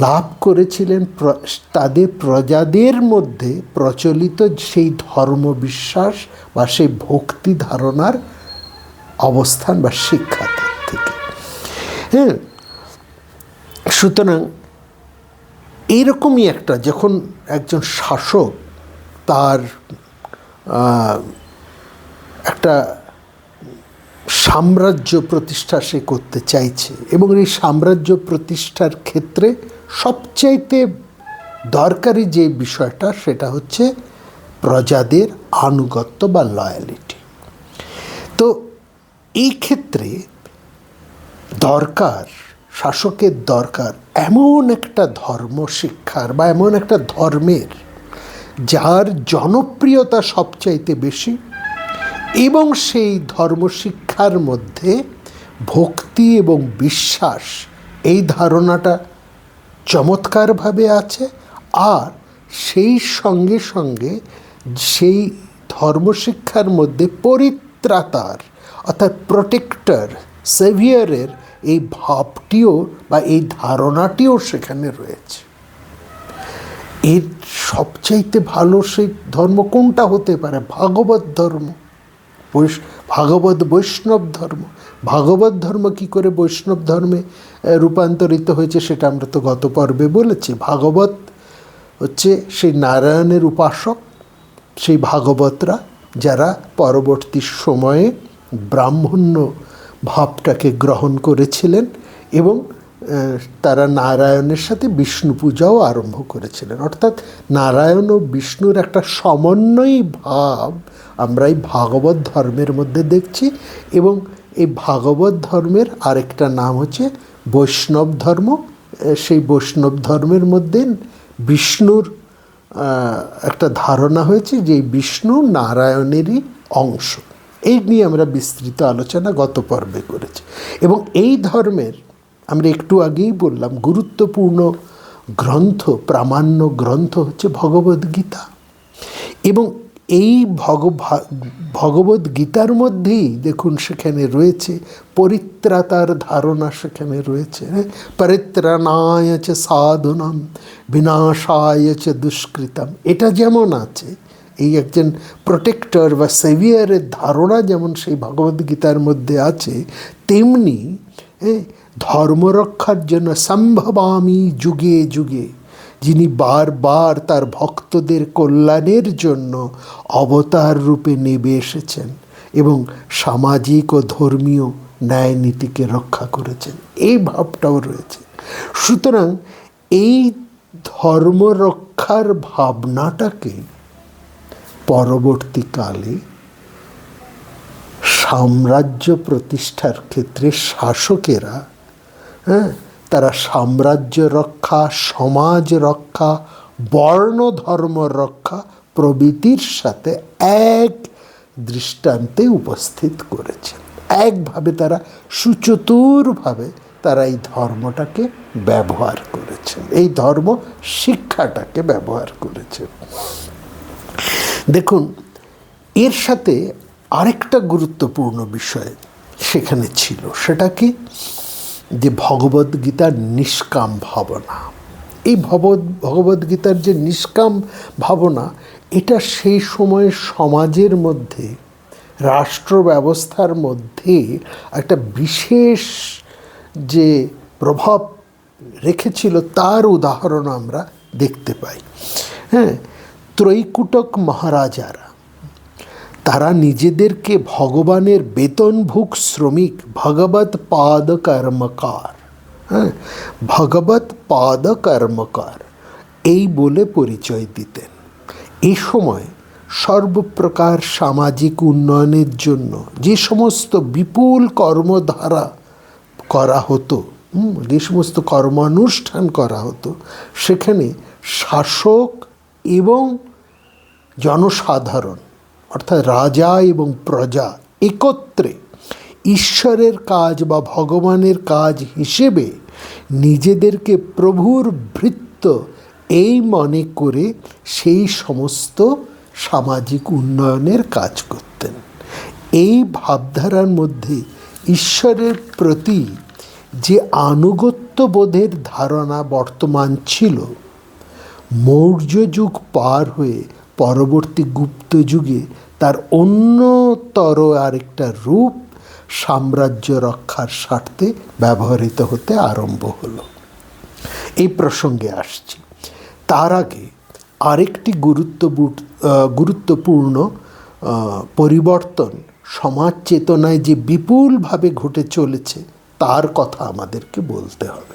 লাভ করেছিলেন তাদের প্রজাদের মধ্যে প্রচলিত সেই ধর্মবিশ্বাস বা সেই ভক্তি ধারণার অবস্থান বা শিক্ষা থেকে। হ্যাঁ, সুতরাং এইরকমই একটা, যখন একজন শাসক তার একটা সাম্রাজ্য প্রতিষ্ঠা সে করতে চাইছে, এবং এই সাম্রাজ্য প্রতিষ্ঠার ক্ষেত্রে সবচাইতে দরকারি যে বিষয়টা, সেটা হচ্ছে প্রজাদের আনুগত্য বা লয়ালিটি। তো এই ক্ষেত্রে দরকার, শাসকের দরকার এমন একটা ধর্ম শিক্ষার বা এমন একটা ধর্মের যার জনপ্রিয়তা সবচাইতে বেশি, এবং সেই ধর্মশিক্ষার মধ্যে ভক্তি এবং বিশ্বাস এই ধারণাটা চমৎকারভাবে আছে, আর সেই সঙ্গে সঙ্গে সেই ধর্মশিক্ষার মধ্যে পরিত্রাতার অর্থাৎ প্রোটেক্টর, সেভিয়ারের এই ভাবটিও বা এই ধারণাটিও সেখানে রয়েছে। এর সবচাইতে ভালো সেই ধর্ম কোনটা হতে পারে? ভাগবত ধর্ম, ভাগবত বৈষ্ণব ধর্ম। ভাগবত ধর্ম কী করে বৈষ্ণব ধর্মে রূপান্তরিত হয়েছে সেটা আমরা তো গত পর্বে বলেছি। ভাগবত হচ্ছে সেই নারায়ণের উপাসক, সেই ভাগবতরা যারা পরবর্তী সময়ে ব্রাহ্মণ্য ভাবটাকে গ্রহণ করেছিলেন এবং তারা নারায়ণের সাথে বিষ্ণু পূজাও আরম্ভ করেছিলেন। অর্থাৎ নারায়ণ ও বিষ্ণুর একটা সমন্বয়ী ভাব আমরা এই ভাগবত ধর্মের মধ্যে দেখছি, এবং এই ভাগবত ধর্মের আরেকটা নাম হচ্ছে বৈষ্ণব ধর্ম। সেই বৈষ্ণব ধর্মের মধ্যে বিষ্ণুর একটা ধারণা হয়েছে যে বিষ্ণু নারায়ণেরই অংশ। এই নিয়ে আমরা বিস্তৃত আলোচনা গত পর্বে করেছি, এবং এই ধর্মের আমরা একটু আগেই বললাম গুরুত্বপূর্ণ গ্রন্থ, প্রামাণ্য গ্রন্থ হচ্ছে ভগবদ্গীতা। এবং এই ভগবদ্গীতার মধ্যেই দেখুন সেখানে রয়েছে পরিত্রাতার ধারণা, সেখানে রয়েছে পরিত্রাণায় চ সাধুনাম বিনাশায় চ দুষ্কৃতম। এটা যেমন আছে, এই একজন প্রোটেক্টর বা সেভিয়ারের ধারণা যেমন সেই ভগবদ্গীতার মধ্যে আছে, তেমনি ধর্মরক্ষার জন্য সম্ভবামি যুগে যুগে, যিনি বারবার তার ভক্তদের কল্যাণের জন্য অবতার রূপে নেমে এসেছেন এবং সামাজিক ও ধর্মীয় ন্যায় নীতিকে রক্ষা করেছেন, এই ভাবটাও রয়েছে। সুতরাং এই ধর্ম রক্ষার ভাবনাটাকে পরবর্তীকালে সাম্রাজ্য প্রতিষ্ঠার ক্ষেত্রে শাসকেরা তারা সাম্রাজ্য রক্ষা, সমাজ রক্ষা, বর্ণ ধর্ম রক্ষা প্রভৃতির সাথে এক দৃষ্টান্তে উপস্থিত করেছেন। একভাবে তারা সুচতুরভাবে তারা এই ধর্মটাকে ব্যবহার করেছেন, এই ধর্ম শিক্ষাটাকে ব্যবহার করেছেন। দেখুন, এর সাথে আরেকটা গুরুত্বপূর্ণ বিষয় সেখানে ছিল, সেটা কি, যে ভগবদ্গীতার নিষ্কাম ভাবনা। এই ভগবদ্গীতার যে নিষ্কাম ভাবনা, এটা সেই সময় সমাজের মধ্যে, রাষ্ট্র ব্যবস্থার মধ্যে একটা বিশেষ যে প্রভাব রেখেছিল তার উদাহরণ আমরা দেখতে পাই। ত্রৈকুটক মহারাজারা তারা নিজেদেরকে ভগবানের বেতনভুক শ্রমিক, ভগবৎ পাদ কর্মকার, ভগবৎ পাদ কর্মকার এই বলে পরিচয় দিতেন। এই সময় সর্বপ্রকার সামাজিক উন্নয়নের জন্য যে সমস্ত বিপুল কর্মধারা করা হতো, যে সমস্ত কর্মানুষ্ঠান করা হতো, সেখানে শাসক এবং জনসাধারণ অর্থাৎ রাজা এবং প্রজা একত্রে ঈশ্বরের কাজ বা ভগবানের কাজ হিসেবে নিজেদেরকে প্রভুর ভৃত্য এই মনে করে সেই সমস্ত সামাজিক উন্নয়নের কাজ করতেন। এই ভাবধারার মধ্যে ঈশ্বরের প্রতি যে আনুগত্যবোধের ধারণা বর্তমান ছিল, মৌর্য যুগ পার হয়ে পরবর্তী গুপ্ত যুগে তার অন্যতর আরেকটা রূপ সাম্রাজ্য রক্ষার স্বার্থে ব্যবহৃত হতে আরম্ভ হলো। এই প্রসঙ্গে আসছি। তার আগে আরেকটি গুরুত্বপূর্ণ পরিবর্তন সমাজ চেতনায় যে বিপুলভাবে ঘটে চলেছে তার কথা আমাদেরকে বলতে হবে।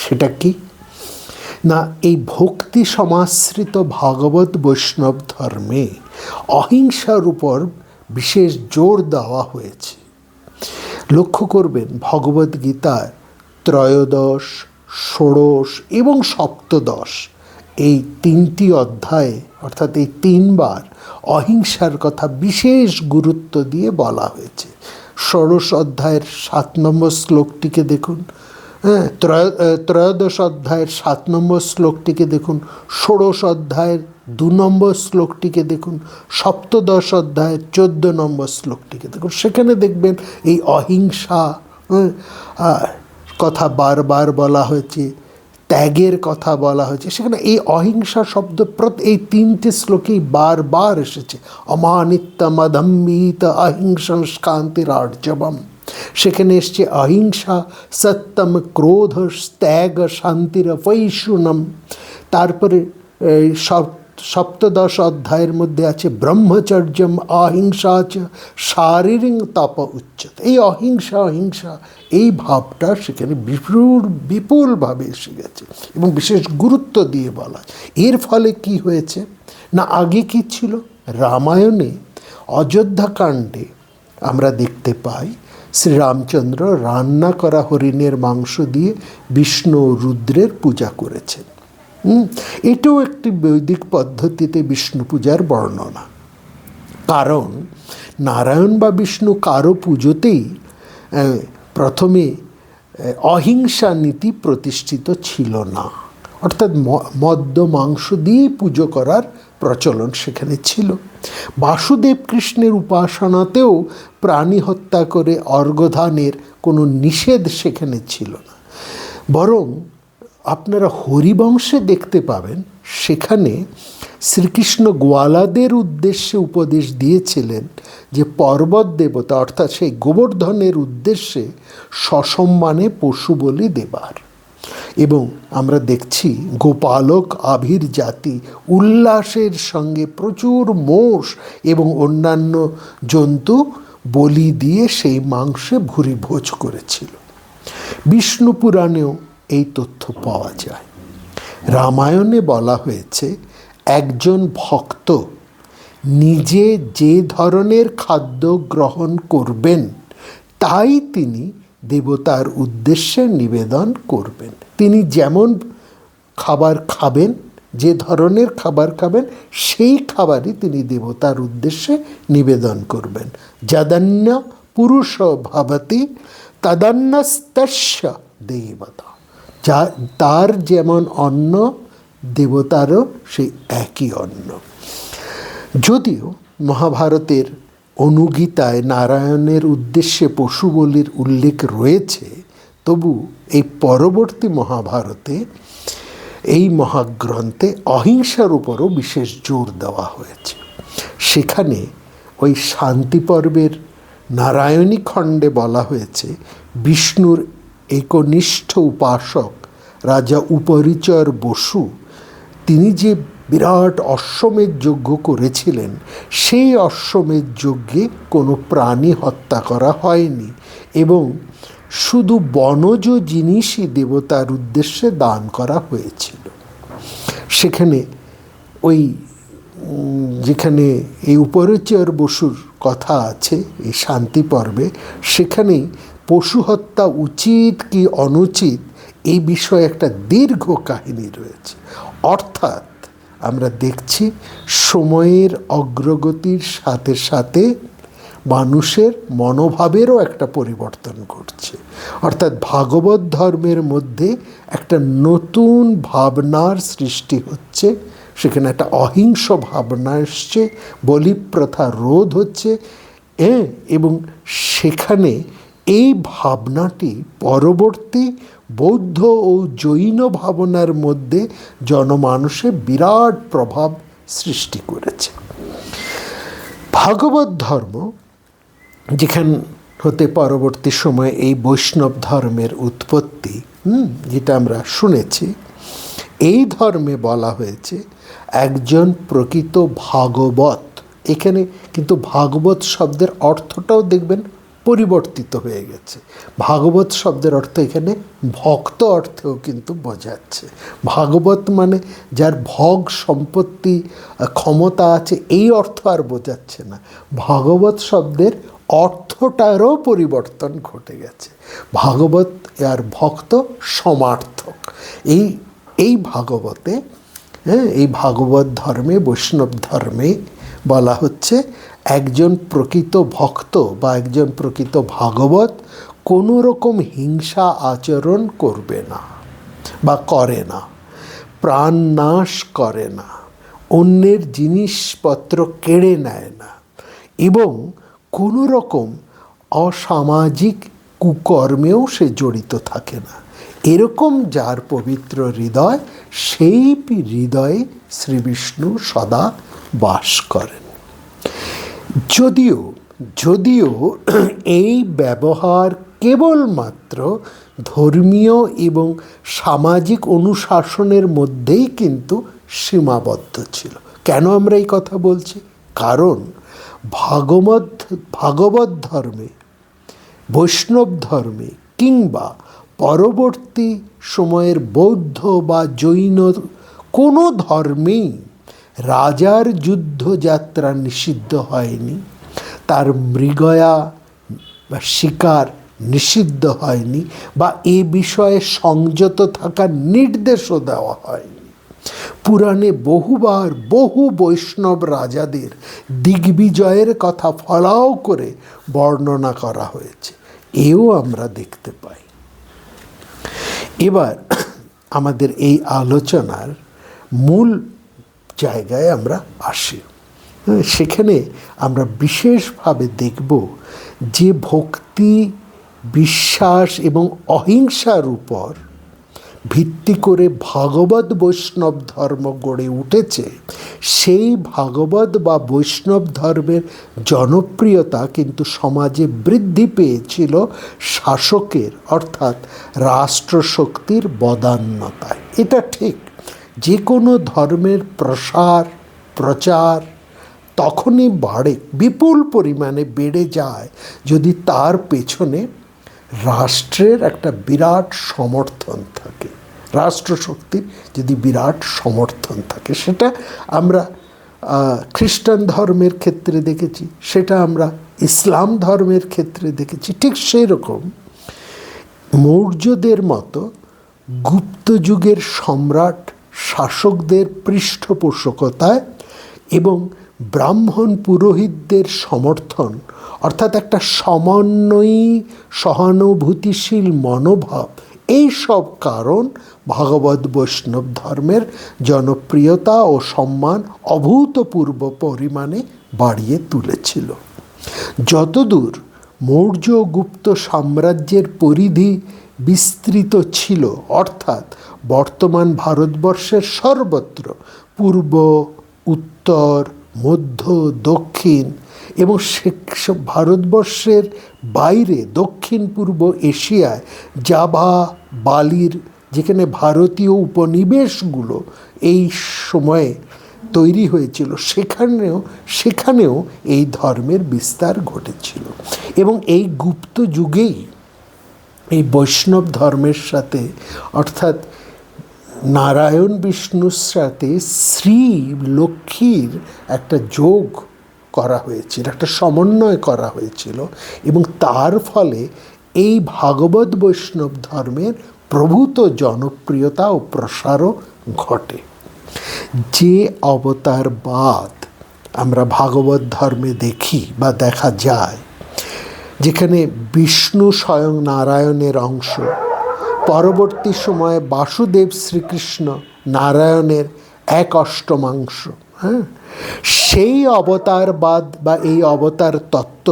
সেটা কি না, এই ভক্তি সমাশ্রিত ভাগবত বৈষ্ণব ধর্মে অহিংসার উপর বিশেষ জোর দেওয়া হয়েছে। লক্ষ্য করবেন ভগবদ্গীতার 13, 16 এবং 17 এই 3টি অধ্যায়ে, অর্থাৎ এই 3বার অহিংসার কথা বিশেষ গুরুত্ব দিয়ে বলা হয়েছে। 16 অধ্যায়ের 7 নম্বর শ্লোকটিকে দেখুন, 13 অধ্যায়ের 7 নম্বর শ্লোকটিকে দেখুন, 16 অধ্যায়ের 2 নম্বর শ্লোকটিকে দেখুন, 17 অধ্যায়ের 14 নম্বর শ্লোকটিকে দেখুন। সেখানে দেখবেন এই অহিংসা কথা বারবার বলা হয়েছে, ত্যাগের কথা বলা হয়েছে। সেখানে এই অহিংসা শব্দ এই 3টে শ্লোকেই বারবার এসেছে। অমানিত্যম অধম্মিত অহিংসং শান্তির আর্জবম। সেখানে এসছে অহিংসা, সত্যম, ক্রোধ, ত্যাগ, শান্তির বৈশুনম। তারপরে 17 অধ্যায়ের মধ্যে আছে ব্রহ্মচর্যম অহিংসা চ শারীরিক তপ উচ্চতে। এই অহিংসা এই ভাবটা সেখানে বিপুলভাবে এসে গেছে এবং বিশেষ গুরুত্ব দিয়ে বলা। এর ফলে কি হয়েছে না, আগে কি ছিল, রামায়ণে অযোধ্যাকাণ্ডে আমরা দেখতে পাই শ্রীরামচন্দ্র রান্না করা হরিণের মাংস দিয়ে বিষ্ণু রুদ্রের পূজা করেছেন। এটাও একটি বৈদিক পদ্ধতিতে বিষ্ণু পূজার বর্ণনা। কারণ নারায়ণ বা বিষ্ণু কারো পুজোতেই প্রথমে অহিংসা নীতি প্রতিষ্ঠিত ছিল না, অর্থাৎ মদ্য মাংস দিয়েই পুজো করার প্রচলন সেখানে ছিল। বাসুদেব কৃষ্ণের উপাসনাতেও প্রাণী হত্যা করে অর্ঘ্যদানের কোনো নিষেধ সেখানে ছিল না। বরং আপনারা হরিবংশে দেখতে পাবেন সেখানে শ্রীকৃষ্ণ গোয়ালাদের উদ্দেশ্যে উপদেশ দিয়েছিলেন যে পর্বত দেবতা অর্থাৎ সেই গোবর্ধনের উদ্দেশ্যে সসম্মানে পশু বলি দেবার। এবং আমরা দেখছি গোপালক আভির জাতি উল্লাসের সঙ্গে প্রচুর মোষ এবং অন্যান্য জন্তু বলি দিয়ে সেই মাংসে ভুরি ভোজ করেছিল। বিষ্ণু পুরাণেও এই তথ্য পাওয়া যায়। রামায়ণে বলা হয়েছে একজন ভক্ত নিজে যে ধরনের খাদ্য গ্রহণ করবেন তাই তিনি দেবতার উদ্দেশ্যে নিবেদন করবেন। তিনি যেমন খাবার খাবেন, যে ধরনের খাবার খাবেন, সেই খাবারই তিনি দেবতার উদ্দেশ্যে নিবেদন করবেন। যদন্য পুরুষ ভাবতি তদন্নস্তস্য দেবতা। যা তার যেমন অন্ন, দেবতারও সেই একই অন্ন। যদিও মহাভারতের অনুগীতায় নারায়ণের উদ্দেশ্যে পশু বলির উল্লেখ রয়েছে, তবু এই পরবর্তী মহাভারতে এই মহাগ্রন্থে অহিংসার উপরও বিশেষ জোর দেওয়া হয়েছে। সেখানে ওই শান্তি পর্বের নারায়ণী খণ্ডে বলা হয়েছে বিষ্ণুর একনিষ্ঠ উপাসক রাজা উপরিচর বসু তিনি যে বিরাট অশ্বমেধ যজ্ঞ করেছিলেন, সেই অশ্বমেধ যজ্ঞে কোনো প্রাণী হত্যা করা হয়নি এবং শুধু বনজ জিনিসই দেবতার উদ্দেশ্যে দান করা হয়েছিল। সেখানে ওই যেখানে এই উপরিচর বসুর কথা আছে এই শান্তি পর্বে, সেখানেই পশু হত্যা উচিত কি অনুচিত এই বিষয়ে একটা দীর্ঘ কাহিনী রয়েছে। অর্থাৎ আমরা দেখছি সময়ের অগ্রগতির সাথে সাথে মানুষের মনোভাবেরও একটা পরিবর্তন ঘটছে। অর্থাৎ ভাগবত ধর্মের মধ্যে একটা নতুন ভাবনার সৃষ্টি হচ্ছে, সেখানে একটা অহিংস ভাবনা এসছে, বলিপ্রথা রোধ হচ্ছে এবং সেখানে এই ভাবনাটি পরবর্তী বৌদ্ধ ও জৈন ভাবনার মধ্যে জনমানসে বিরাট প্রভাব সৃষ্টি করেছে। ভাগবত ধর্ম যেখান হতে পরবর্তী সময়ে এই বৈষ্ণব ধর্মের উৎপত্তি, যেটা আমরা শুনেছি, এই ধর্মে বলা হয়েছে একজন প্রকৃত ভাগবত। এখানে কিন্তু ভাগবত শব্দের অর্থটাও দেখবেন পরিবর্তিত হয়ে গেছে। ভাগবত শব্দের অর্থ এখানে ভক্ত অর্থেও কিন্তু বোঝাচ্ছে। ভাগবত মানে যার ভোগ সম্পত্তি ক্ষমতা আছে এই অর্থ আর বোঝাচ্ছে না। ভাগবত শব্দের অর্থটারও পরিবর্তন ঘটে গেছে। ভাগবত আর ভক্ত সমার্থক। এই ভাগবতে এই ভাগবত ধর্মে, বৈষ্ণব ধর্মে বলা হচ্ছে একজন প্রকৃত ভক্ত বা একজন প্রকৃত ভাগবত কোনো রকম হিংসা আচরণ করবে না বা করে না, প্রাণ নাশ করে না, অন্যের জিনিসপত্র কেড়ে নেয় না এবং কোনো রকম অসামাজিক কুকর্মেও সে জড়িত থাকে না। এরকম যার পবিত্র হৃদয়, সেই হৃদয়ে শ্রী বিষ্ণু সদা বাস করেন। যদিও এই ব্যবহার কেবলমাত্র ধর্মীয় এবং সামাজিক অনুশাসনের মধ্যেই কিন্তু সীমাবদ্ধ ছিল। কেন আমরা এই কথা বলছি? কারণ ভাগবত ধর্মে, বৈষ্ণব ধর্মে কিংবা পরবর্তী সময়ের বৌদ্ধ বা জৈন কোনো ধর্মেই রাজার যুদ্ধযাত্রা নিষিদ্ধ হয়নি, তার মৃগয়া বা শিকার নিষিদ্ধ হয়নি, বা এ বিষয়ে সংযত থাকার নির্দেশও দেওয়া হয়নি। পুরাণে বহুবার বহু বৈষ্ণব রাজাদের দিগ্বিজয়ের কথা ফলাও করে বর্ণনা করা হয়েছে, এও আমরা দেখতে পাই। এবার আমাদের এই আলোচনার মূল জায়গায় আমরা আসি। সেখানে আমরা বিশেষভাবে দেখব যে ভক্তি, বিশ্বাস এবং অহিংসার উপর ভিত্তি করে ভাগবত বৈষ্ণব ধর্ম গড়ে উঠেছে, সেই ভাগবত বা বৈষ্ণব ধর্মের জনপ্রিয়তা কিন্তু সমাজে বৃদ্ধি পেয়েছিল শাসকের অর্থাৎ রাষ্ট্রশক্তির বদান্যতায়। এটা ঠিক, যে কোনো ধর্মের প্রচার তখনই বাড়ে, বিপুল পরিমাণে বেড়ে যায় যদি তার পেছনে রাষ্ট্রের একটা বিরাট সমর্থন থাকে, রাষ্ট্রশক্তির যদি বিরাট সমর্থন থাকে। সেটা আমরা খ্রিস্টান ধর্মের ক্ষেত্রে দেখেছি, সেটা আমরা ইসলাম ধর্মের ক্ষেত্রে দেখেছি। ঠিক সেই রকম মৌর্যদের মতো গুপ্ত যুগের সম্রাট শাসকদের পৃষ্ঠপোষকতায় এবং ব্রাহ্মণ পুরোহিতদের সমর্থন অর্থাৎ একটা সমন্বয়ী সহানুভূতিশীল মনোভাব, এই সব কারণ ভাগবত বৈষ্ণব ধর্মের জনপ্রিয়তা ও সম্মান অভূতপূর্ব পরিমাণে বাড়িয়ে তুলেছিল। যতদূর মৌর্য গুপ্ত সাম্রাজ্যের পরিধি বিস্তৃত ছিল, অর্থাৎ বর্তমান ভারতবর্ষের সর্বত্র পূর্ব, উত্তর, মধ্য, দক্ষিণ এবং ভারতবর্ষের বাইরে দক্ষিণ পূর্ব এশিয়ায় জাভা, বালির যেখানে ভারতীয় উপনিবেশগুলো এই সময়ে তৈরি হয়েছিল, সেখানেও এই ধর্মের বিস্তার ঘটেছিল। এবং এই গুপ্ত যুগেই এই বৈষ্ণব ধর্মের সাথে অর্থাৎ নারায়ণ বিষ্ণুর সাথে শ্রী লক্ষ্মীর একটা যোগ করা হয়েছিল, একটা সমন্বয় করা হয়েছিল এবং তার ফলে এই ভাগবত বৈষ্ণব ধর্মের প্রভূত জনপ্রিয়তা ও প্রসারও ঘটে। যে অবতারবাদ আমরা ভাগবত ধর্মে দেখি বা দেখা যায়, যেখানে বিষ্ণু স্বয়ং নারায়ণের অংশ, পরবর্তী সময়ে বাসুদেব শ্রীকৃষ্ণ নারায়ণের এক অষ্টমাংশ, সেই অবতারবাদ বা এই অবতার তত্ত্ব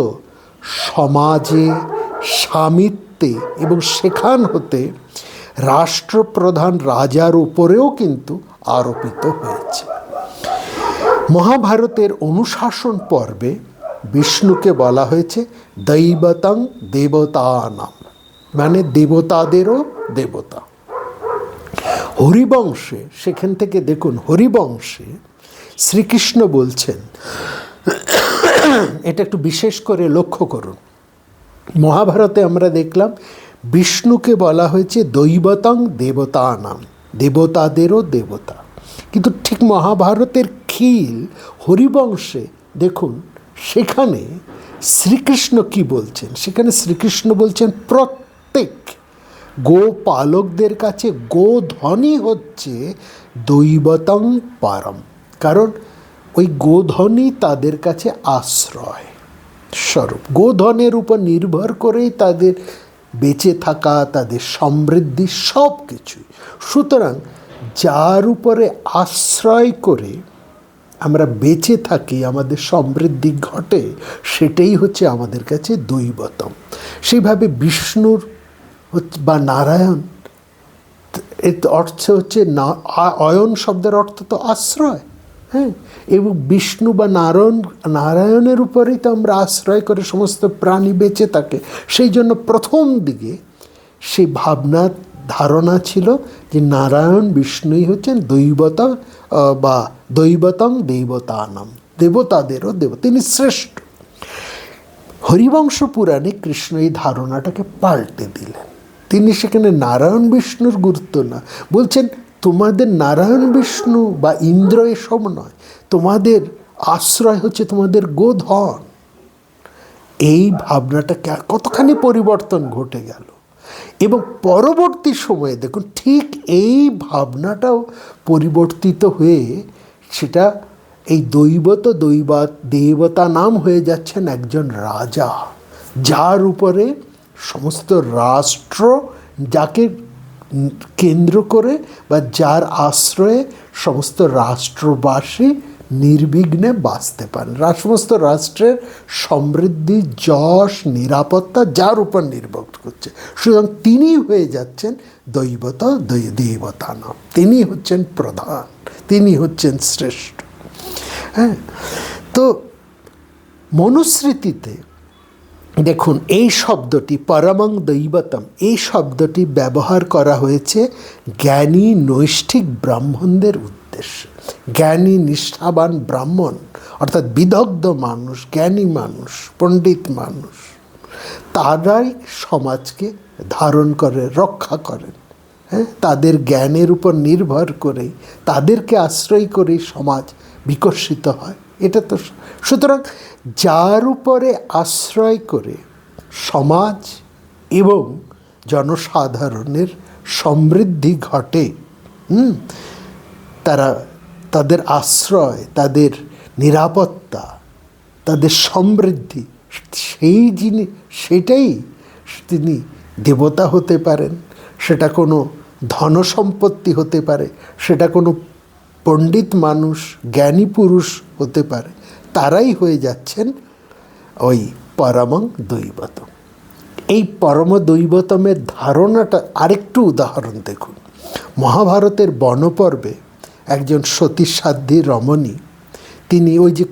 সমাজে, স্বামিত্বে এবং সেখান হতে রাষ্ট্রপ্রধান রাজার উপরেও কিন্তু আরোপিত হয়েছে। মহাভারতের অনুশাসন পর্বে বিষ্ণুকে বলা হয়েছে দৈবতং দেবতানাম, মানে দেবতাদেরও দেবতা। হরিবংশে, সেখান থেকে দেখুন হরিবংশে শ্রীকৃষ্ণ বলছেন, এটা একটু বিশেষ করে লক্ষ্য করুন, মহাভারতে আমরা দেখলাম বিষ্ণুকে বলা হয়েছে দৈবতং দেবতানাম, দেবতাদেরও দেবতা। কিন্তু ঠিক মহাভারতের খিল হরিবংশে দেখুন, সেখানে শ্রীকৃষ্ণ কি বলছেন, সেখানে শ্রীকৃষ্ণ বলছেন প্রত্যেক গোপালকদের কাছে গোধনই হচ্ছে দৈবতং পারম, কারণ ওই গোধনই তাদের কাছে আশ্রয় স্বরূপ। গোধনের উপর নির্ভর করেই তাদের বেঁচে থাকা, তাদের সমৃদ্ধি সব কিছুই। সুতরাং যার উপরে আশ্রয় করে আমরা বেঁচে থাকি, আমাদের সমৃদ্ধি ঘটে, সেটাই হচ্ছে আমাদের কাছে দৈবতম। সেইভাবে বিষ্ণুর বা নারায়ণ এর অর্থ হচ্ছে অয়ন শব্দের অর্থ তো আশ্রয়, এবং বিষ্ণু বা নারায়ণের উপরেই তো আমরা আশ্রয় করে সমস্ত প্রাণী বেঁচে থাকে। সেই জন্য প্রথম দিকে সেই ভাবনার ধারণা ছিল যে নারায়ণ বিষ্ণুই হচ্ছেন দৈবতা বা দৈবতং দেবতানাম, দেবতাদেরও দেব, তিনি শ্রেষ্ঠ। হরিবংশ পুরাণে কৃষ্ণ এই ধারণাটাকে পাল্টে দিলেন। তিনি সেখানে নারায়ণ বিষ্ণুর গুরুত্ব না, বলছেন তোমাদের নারায়ণ বিষ্ণু বা ইন্দ্র এসব নয়, তোমাদের আশ্রয় হচ্ছে তোমাদের গোধন। এই ভাবনাটাকে কতখানি পরিবর্তন ঘটে গেল। এবং পরবর্তী সময়ে দেখুন ঠিক এই ভাবনাটাও পরিবর্তিত হয়ে সেটা এই দেবতা নাম হয়ে যাচ্ছেন একজন রাজা, যার উপরে সমস্ত রাষ্ট্র, যাকে কেন্দ্র করে বা যার আশ্রয়ে সমস্ত রাষ্ট্রবাসী নির্বিঘ্নে বাঁচতে পারেন। সমস্ত রাষ্ট্রের সমৃদ্ধি, যশ, নিরাপত্তা যার উপর নির্ভর করছে। সুতরাং তিনি হয়ে যাচ্ছেন দৈবত দেবতানাম, তিনি হচ্ছেন প্রধান, তিনি হচ্ছেন শ্রেষ্ঠ। হ্যাঁ, তো মনুস্মৃতিতে দেখুন এই শব্দটি পরমং দৈবতম, এই শব্দটি ব্যবহার করা হয়েছে জ্ঞানী নৈষ্ঠিক ব্রাহ্মণদের উদ্দেশ্যে। জ্ঞানী নিষ্ঠাবান ব্রাহ্মণ অর্থাৎ বিদগ্ধ মানুষ, জ্ঞানী মানুষ, পণ্ডিত মানুষ, তারাই সমাজকে ধারণ করে, রক্ষা করেন। হ্যাঁ, তাদের জ্ঞানের উপর নির্ভর করেই, তাদেরকে আশ্রয় করেই সমাজ বিকশিত হয়। এটা তো সুতরাং যার উপরে আশ্রয় করে সমাজ এবং জনসাধারণের সমৃদ্ধি ঘটে, তাদের আশ্রয়, তাদের নিরাপত্তা, তাদের সমৃদ্ধি, সেই জিনিস, সেটাই তিনি দেবতা হতে পারেন। সেটা কোনো ধন সম্পত্তি হতে পারে, সেটা কোনো পণ্ডিত মানুষ, জ্ঞানী পুরুষ হতে পারে, তারাই হয়ে যাচ্ছেন ওই পরমং দৈবতম। এই পরম দৈবতমের ধারণাটা আরেকটু উদাহরণ দেখুন। মহাভারতের বনপর্বে একজন সতীসাধ্যী রমণী, তিনি ওই যে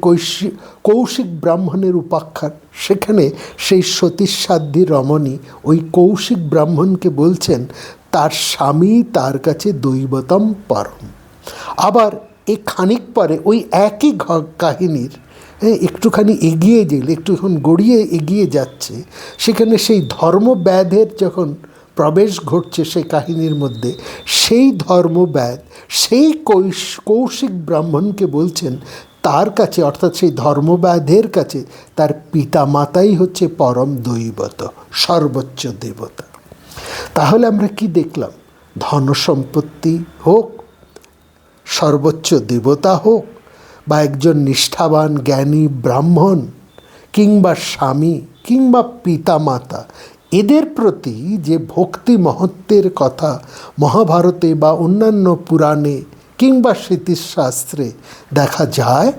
কৌশিক ব্রাহ্মণের উপাখ্যান, সেখানে সেই সতীসাধ্যী রমণী ওই কৌশিক ব্রাহ্মণকে বলছেন তার স্বামী তার কাছে দৈবতম পরম। আবার এই খানিক পরে ওই একই কাহিনীর একটুখানি এগিয়ে গেলে, একটুক্ষণ গড়িয়ে এগিয়ে যাচ্ছে, সেখানে সেই ধর্মব্যাধের যখন প্রবেশ ঘটছে সেই কাহিনীর মধ্যে, সেই ধর্মব্যাধ সেই কৌশিক ব্রাহ্মণকে বলছেন তার কাছে, অর্থাৎ সেই ধর্মব্যাধের কাছে তার পিতা মাতাই হচ্ছে পরম দৈবত, সর্বোচ্চ দেবতা। তাহলে আমরা কি দেখলাম? ধন সম্পত্তি হোক, সর্বোচ্চ দেবতা হোক, বা একজন নিষ্ঠাবান জ্ঞানী ব্রাহ্মণ, কিংবা স্বামী, কিংবা পিতা মাতা, এদের প্রতি যে ভক্তি মহত্বের কথা মহাভারতে বা অন্যান্য পুরাণে কিংবা স্মৃতিশাস্ত্রে দেখা যায়,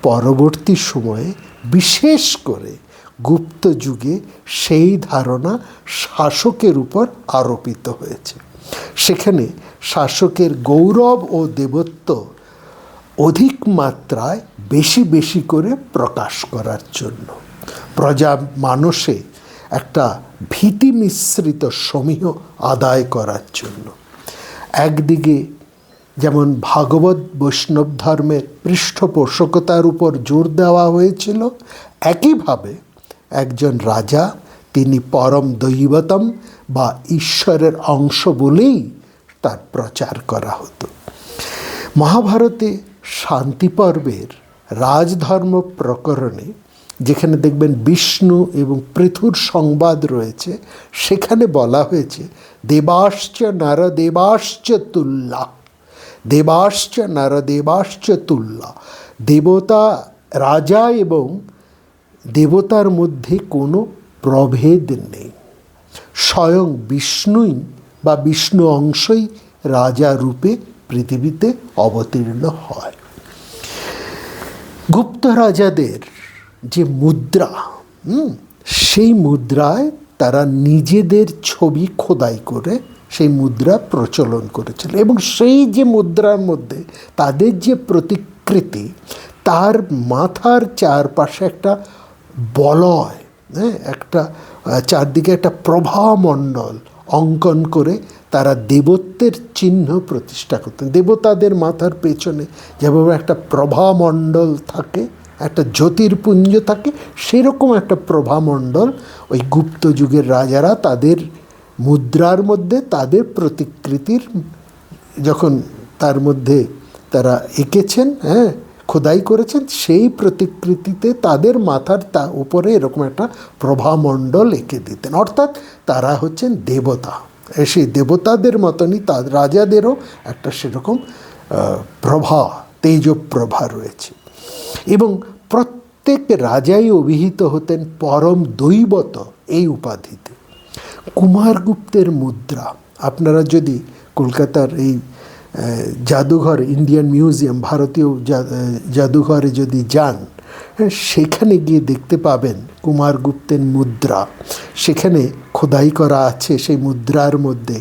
পরবর্তী সময়ে বিশেষ করে গুপ্ত যুগে সেই ধারণা শাসকের উপর আরোপিত হয়েছে। সেখানে শাসকের গৌরব ও দেবত্ব অধিক মাত্রায় বেশি বেশি করে প্রকাশ করার জন্য, প্রজা মানুষে একটা ভীতি মিশ্রিত সমীহ আদায় করার জন্য। একদিকে যেমন ভাগবত বৈষ্ণব ধর্মের পৃষ্ঠপোষকতার উপর জোর দেওয়া হয়েছিল, একইভাবে একজন রাজা, তিনি পরম দৈবতম বা ঈশ্বরের অংশ বলেই তার প্রচার করা হতো। মহাভারতে শান্তি পর্বের রাজধর্ম প্রকরণে, যেখানে দেখবেন বিষ্ণু এবং পৃথুর সংবাদ রয়েছে, সেখানে বলা হয়েছে দেবাশ্চ নরদেবাশ্চ তুল্যা, দেবাশ্চ নরদেবাশ্চ তুল্যা, দেবতা, রাজা এবং দেবতার মধ্যে কোনো প্রভেদ নেই। স্বয়ং বিষ্ণুই বা বিষ্ণু অংশই রাজা রূপে পৃথিবীতে অবতীর্ণ হয়। গুপ্ত রাজাদের যে মুদ্রা, সেই মুদ্রায় তারা নিজেদের ছবি খোদাই করে সেই মুদ্রা প্রচলন করেছিল, এবং সেই যে মুদ্রার মধ্যে তাদের যে প্রতিকৃতি, তার মাথার চারপাশে একটা বলয়, একটা চারদিকে একটা প্রভামণ্ডল অঙ্কন করে তারা দেবত্বের চিহ্ন প্রতিষ্ঠা করতেন। দেবতাদের মাথার পেছনে যেভাবে একটা প্রভামণ্ডল থাকে, একটা জ্যোতির্পুঞ্জ থাকে, সেরকম একটা প্রভামণ্ডল ওই গুপ্ত যুগের রাজারা তাদের মুদ্রার মধ্যে তাদের প্রতিকৃতির যখন তার মধ্যে তারা এঁকেছেন, খোদাই করেছেন, সেই প্রতিকৃতিতে তাদের মাথার উপরে এরকম একটা প্রভামণ্ডল এঁকে দিতেন। অর্থাৎ তারা হচ্ছেন দেবতা। সেই দেবতাদের মতনই রাজাদেরও একটা সেরকম প্রভা, তেজপ্রভা রয়েছে। এবং প্রত্যেক রাজাই অভিহিত হতেন পরম দৈবত এই উপাধিতে। কুমারগুপ্তের মুদ্রা, আপনারা যদি কলকাতার এই জাদুঘর, ইন্ডিয়ান মিউজিয়াম, ভারতীয় জাদুঘরে যদি যান, সেখানে গিয়ে দেখতে পাবেন কুমারগুপ্তের মুদ্রা, সেখানে খোদাই করা আছে সেই মুদ্রার মধ্যে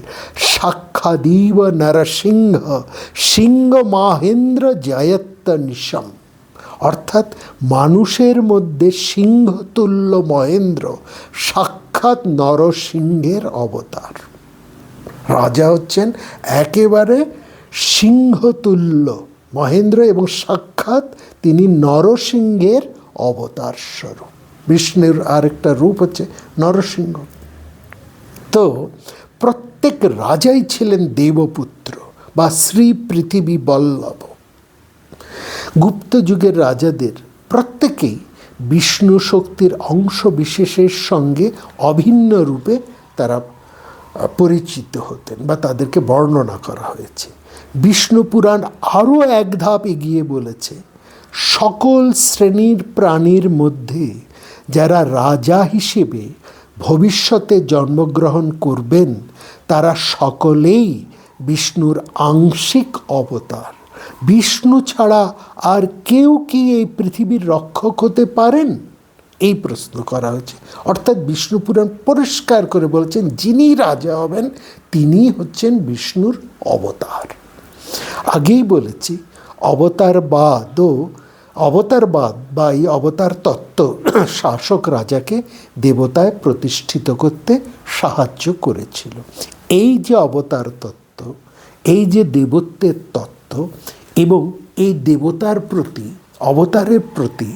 সাক্ষাদীব নরসিংহ সিংহ মাহেন্দ্র জয়ত্ত নিশম, অর্থাৎ মানুষের মধ্যে সিংহতুল্য মহেন্দ্র সাক্ষাৎ নরসিংহের অবতার। রাজা হচ্ছেন একেবারে সিংহতুল্য মহেন্দ্র এবং সাক্ষাৎ তিনি নরসিংহের অবতার স্বরূপ। বিষ্ণুর আরেকটা রূপ হচ্ছে নরসিংহ। তো প্রত্যেক রাজাই ছিলেন দেবপুত্র বা শ্রী পৃথিবী বল্লভ। গুপ্ত যুগের রাজাদের প্রত্যেকেই বিষ্ণু শক্তির অংশ বিশেষের সঙ্গে অভিন্ন রূপে তারা পরিচিত হতেন বা তাদেরকে বর্ণনা করা হয়েছে। বিষ্ণু পুরাণ আরও এক ধাপ এগিয়ে বলেছে, সকল শ্রেণীর প্রাণীর মধ্যে যারা রাজা হিসেবে ভবিষ্যতে জন্মগ্রহণ করবেন তারা সকলেই বিষ্ণুর আংশিক অবতার। বিষ্ণু ছাড়া আর কেউ কি এই পৃথিবীর রক্ষক হতে পারেন, এই প্রশ্ন করা হয়েছে। অর্থাৎ বিষ্ণু পুরাণ পরিষ্কার করে বলেছেন যিনি রাজা হবেন তিনি হচ্ছেন বিষ্ণুর অবতার। আগেই বলেছি অবতারবাদ বা এই অবতার তত্ত্ব শাসক রাজাকে দেবতায় প্রতিষ্ঠিত করতে সাহায্য করেছিল। এই যে অবতার তত্ত্ব, এই যে দেবত্বের তত্ত্ব এবং এই দেবতার প্রতি অবতারের প্রতি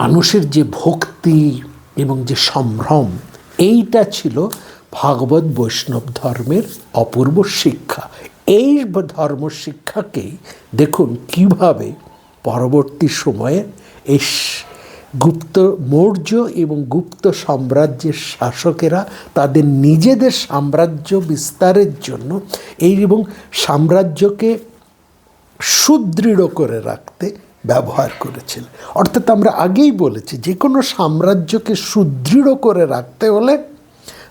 মানুষের যে ভক্তি এবং যে সম্ভ্রম, এইটা ছিল ভাগবত বৈষ্ণব ধর্মের অপূর্ব শিক্ষা। এই ধর্ম শিক্ষাকেই দেখুন কিভাবে পরবর্তী সময়ে এই গুপ্ত মৌর্য এবং গুপ্ত সাম্রাজ্যের শাসকেরা তাদের নিজেদের সাম্রাজ্য বিস্তারের জন্য এবং সাম্রাজ্যকে সুদৃঢ় করে রাখতে ব্যবহার করেছিল। অর্থাৎ আমরা আগেই বলেছি যে কোনো সাম্রাজ্যকে সুদৃঢ় করে রাখতে হলে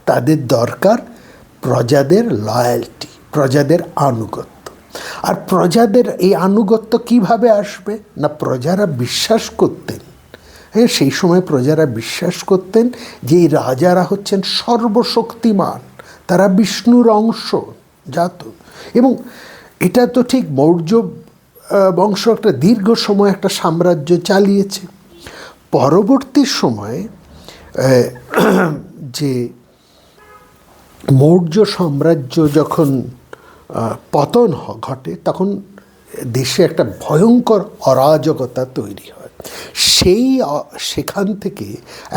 তাদের দরকার প্রজাদের লয়্যালটি, প্রজাদের আনুগত্য। আর প্রজাদের এই আনুগত্য কিভাবে আসবে না, প্রজারা বিশ্বাস করতেন, সেই সময় প্রজারা বিশ্বাস করতেন যে এই রাজারা হচ্ছেন সর্বশক্তিমান, তারা বিষ্ণুর অংশ জাত। এবং এটা তো ঠিক মৌর্য বংশ একটা দীর্ঘ সময় একটা সাম্রাজ্য চালিয়েছে। পরবর্তী সময়ে যে মৌর্য সাম্রাজ্য যখন পতন ঘটে তখন দেশে একটা ভয়ঙ্কর অরাজকতা তৈরি হয়। সেখান থেকে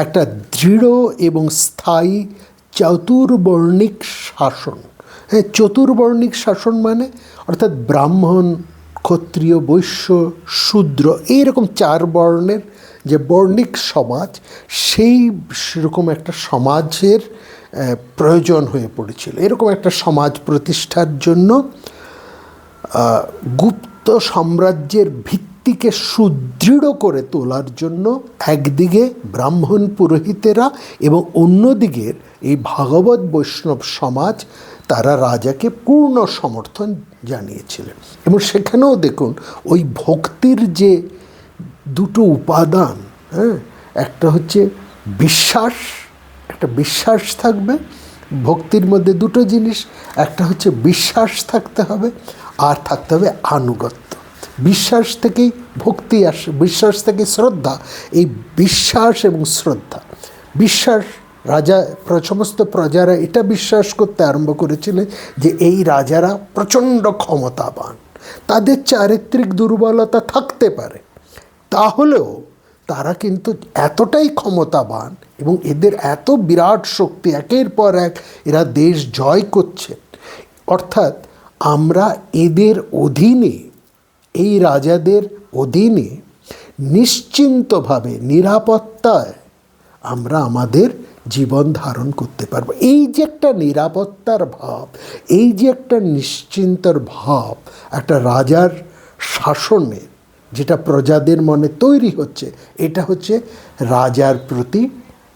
একটা দৃঢ় এবং স্থায়ী চতুর্বর্ণিক শাসন, চতুর্বর্ণিক শাসন মানে অর্থাৎ ব্রাহ্মণ, ক্ষত্রিয়, বৈশ্য, শূদ্র, এইরকম চার বর্ণের যে বর্ণিক সমাজ, সেই সেরকম একটা সমাজের প্রয়োজন হয়ে পড়েছিল। এরকম একটা সমাজ প্রতিষ্ঠার জন্য গুপ্ত সাম্রাজ্যের ভিত্তিকে সুদৃঢ় করে তোলার জন্য একদিকে ব্রাহ্মণ পুরোহিতেরা এবং অন্যদিকের এই ভাগবত বৈষ্ণব সমাজ তারা রাজাকে পূর্ণ সমর্থন জানিয়েছিলেন। এবং সেখানেও দেখুন ওই ভক্তির যে দুটো উপাদান, একটা হচ্ছে বিশ্বাস, একটা বিশ্বাস থাকবে ভক্তির মধ্যে, দুটো জিনিস, একটা হচ্ছে বিশ্বাস থাকতে হবে আর থাকতে হবে আনুগত্য। বিশ্বাস থেকেই ভক্তি আসে, বিশ্বাস থেকে শ্রদ্ধা। এই বিশ্বাস এবং শ্রদ্ধা, বিশ্বাস রাজা সমস্ত প্রজারা এটা বিশ্বাস করতে আরম্ভ করেছিলেন যে এই রাজারা প্রচণ্ড ক্ষমতাবান, তাদের চারিত্রিক দুর্বলতা থাকতে পারে, তাহলেও তারা কিন্তু এতটাই ক্ষমতাবান এবং এদের এত বিরাট শক্তি, একের পর এক এরা দেশ জয় করছে, অর্থাৎ আমরা এদের অধীনে, এই রাজাদের অধীনে নিশ্চিন্তভাবে নিরাপত্তায় আমরা আমাদের জীবন ধারণ করতে পারবো। এই যে একটা নিরাপত্তার ভাব, এই যে একটা নিশ্চিন্তর ভাব একটা রাজার শাসনের যেটা প্রজাদের মনে তৈরি হচ্ছে, এটা হচ্ছে রাজার প্রতি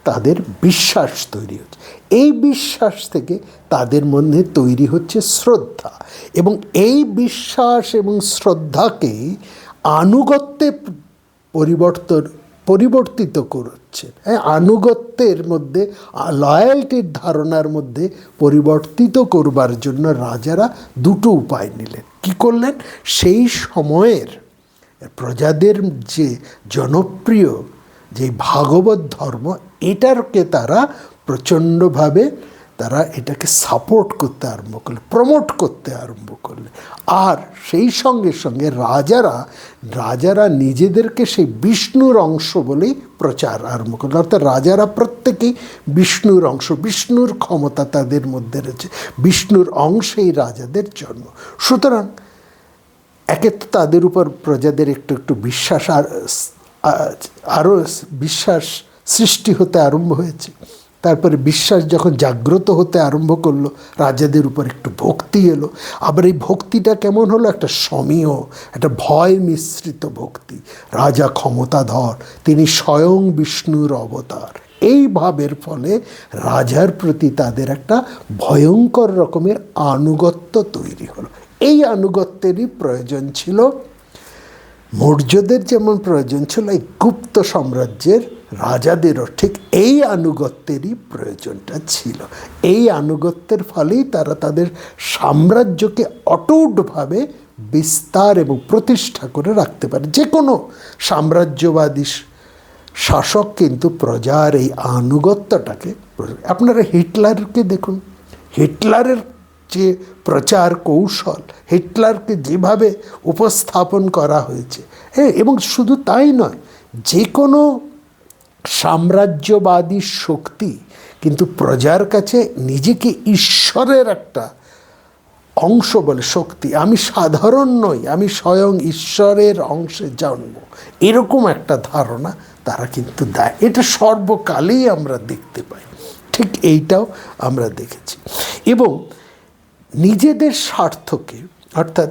তাদের বিশ্বাস তৈরি হচ্ছে। এই বিশ্বাস থেকে তাদের মধ্যে তৈরি হচ্ছে শ্রদ্ধা, এবং এই বিশ্বাস এবং শ্রদ্ধাকেই আনুগত্যে পরিবর্তিত করছেন। হ্যাঁ, আনুগত্যের মধ্যে, লয়ালটির ধারণার মধ্যে পরিবর্তিত করবার জন্য রাজারা দুটো উপায় নিলেন। কি করলেন? সেই সময়ের প্রজাদের যে জনপ্রিয় যে ভাগবত ধর্ম, এটাকে তারা প্রচণ্ডভাবে তারা এটাকে সাপোর্ট করতে আরম্ভ করলেন, প্রমোট করতে আরম্ভ করলেন। আর সেই সঙ্গে সঙ্গে রাজারা নিজেদেরকে সেই বিষ্ণুর অংশ বলেই প্রচার আরম্ভ করলেন। অর্থাৎ রাজারা প্রত্যেকেই বিষ্ণুর অংশ, বিষ্ণুর ক্ষমতা তাদের মধ্যে রয়েছে, বিষ্ণুর অংশেই রাজাদের জন্ম। সুতরাং একে তো তাদের উপর প্রজাদের একটু একটু বিশ্বাস, আরও বিশ্বাস সৃষ্টি হতে আরম্ভ হয়েছে। তারপরে বিশ্বাস যখন জাগ্রত হতে আরম্ভ করলো, রাজাদের উপর একটু ভক্তি এলো। আবার এই ভক্তিটা কেমন হলো? একটা সমীহ, একটা ভয় মিশ্রিত ভক্তি। রাজা ক্ষমতাধর, তিনি স্বয়ং বিষ্ণুর অবতার। এই ভাবের ফলে রাজার প্রতি তাদের একটা ভয়ঙ্কর রকমের আনুগত্য তৈরি হলো। এই আনুগত্যেরই প্রয়োজন ছিল, মৌর্যদের যেমন প্রয়োজন ছিল, এই গুপ্ত সাম্রাজ্যের রাজাদেরও ঠিক এই আনুগত্যেরই প্রয়োজনটা ছিল। এই আনুগত্যের ফলেই তারা তাদের সাম্রাজ্যকে অটুটভাবে বিস্তার এবং প্রতিষ্ঠা করে রাখতে পারে। যে কোনো সাম্রাজ্যবাদী শাসক কিন্তু প্রজার এই আনুগত্যটাকে, আপনারা হিটলারকে দেখুন, হিটলারের যে প্রচার কৌশল, হিটলারকে যেভাবে উপস্থাপন করা হয়েছে, হ্যাঁ, এবং শুধু তাই নয়, যে কোনো সাম্রাজ্যবাদী শক্তি কিন্তু প্রজার কাছে নিজেকে ঈশ্বরের একটা অংশ বলে, শক্তি, আমি সাধারণ নই, আমি স্বয়ং ঈশ্বরের অংশে জন্ম, এরকম একটা ধারণা তারা কিন্তু দেয়। এটা সর্বকালেই আমরা দেখতে পাই। ঠিক এইটাও আমরা দেখেছি। এবং নিজেদের স্বার্থকে, অর্থাৎ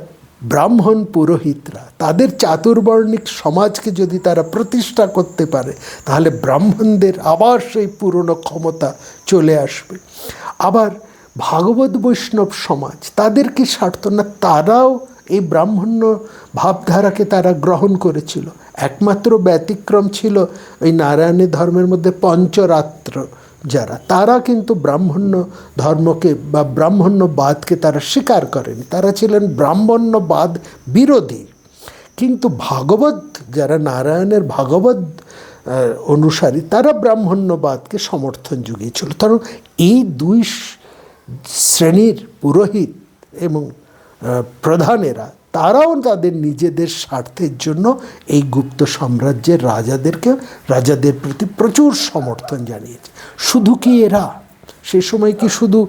ব্রাহ্মণ পুরোহিতরা তাদের চাতুর্বর্ণিক সমাজকে যদি তারা প্রতিষ্ঠা করতে পারে, তাহলে ব্রাহ্মণদের আবার সেই পুরনো ক্ষমতা চলে আসবে। আবার ভাগবত বৈষ্ণব সমাজ, তাদের কি স্বার্থ না? তারাও এই ব্রাহ্মণ্য ভাবধারাকে তারা গ্রহণ করেছিল। একমাত্র ব্যতিক্রম ছিল ওই নারায়ণের ধর্মের মধ্যে পঞ্চরাত্র যারা, তারা কিন্তু ব্রাহ্মণ্য ধর্মকে বা ব্রাহ্মণ্যবাদকে তারা স্বীকার করেনি, তারা ছিলেন ব্রাহ্মণ্যবাদ বিরোধী। কিন্তু ভাগবত যারা, নারায়ণের ভাগবত অনুসারী, তারা ব্রাহ্মণ্যবাদকে সমর্থন জুগিয়েছিল। কারণ এই দুই শ্রেণীর পুরোহিত এবং প্রধানেরা, তারাও তাদের নিজেদের স্বার্থের জন্য এই গুপ্ত সাম্রাজ্যের রাজাদের প্রতি প্রচুর সমর্থন জানিয়েছে। শুধু কি এরা, সে সময় কি শুধু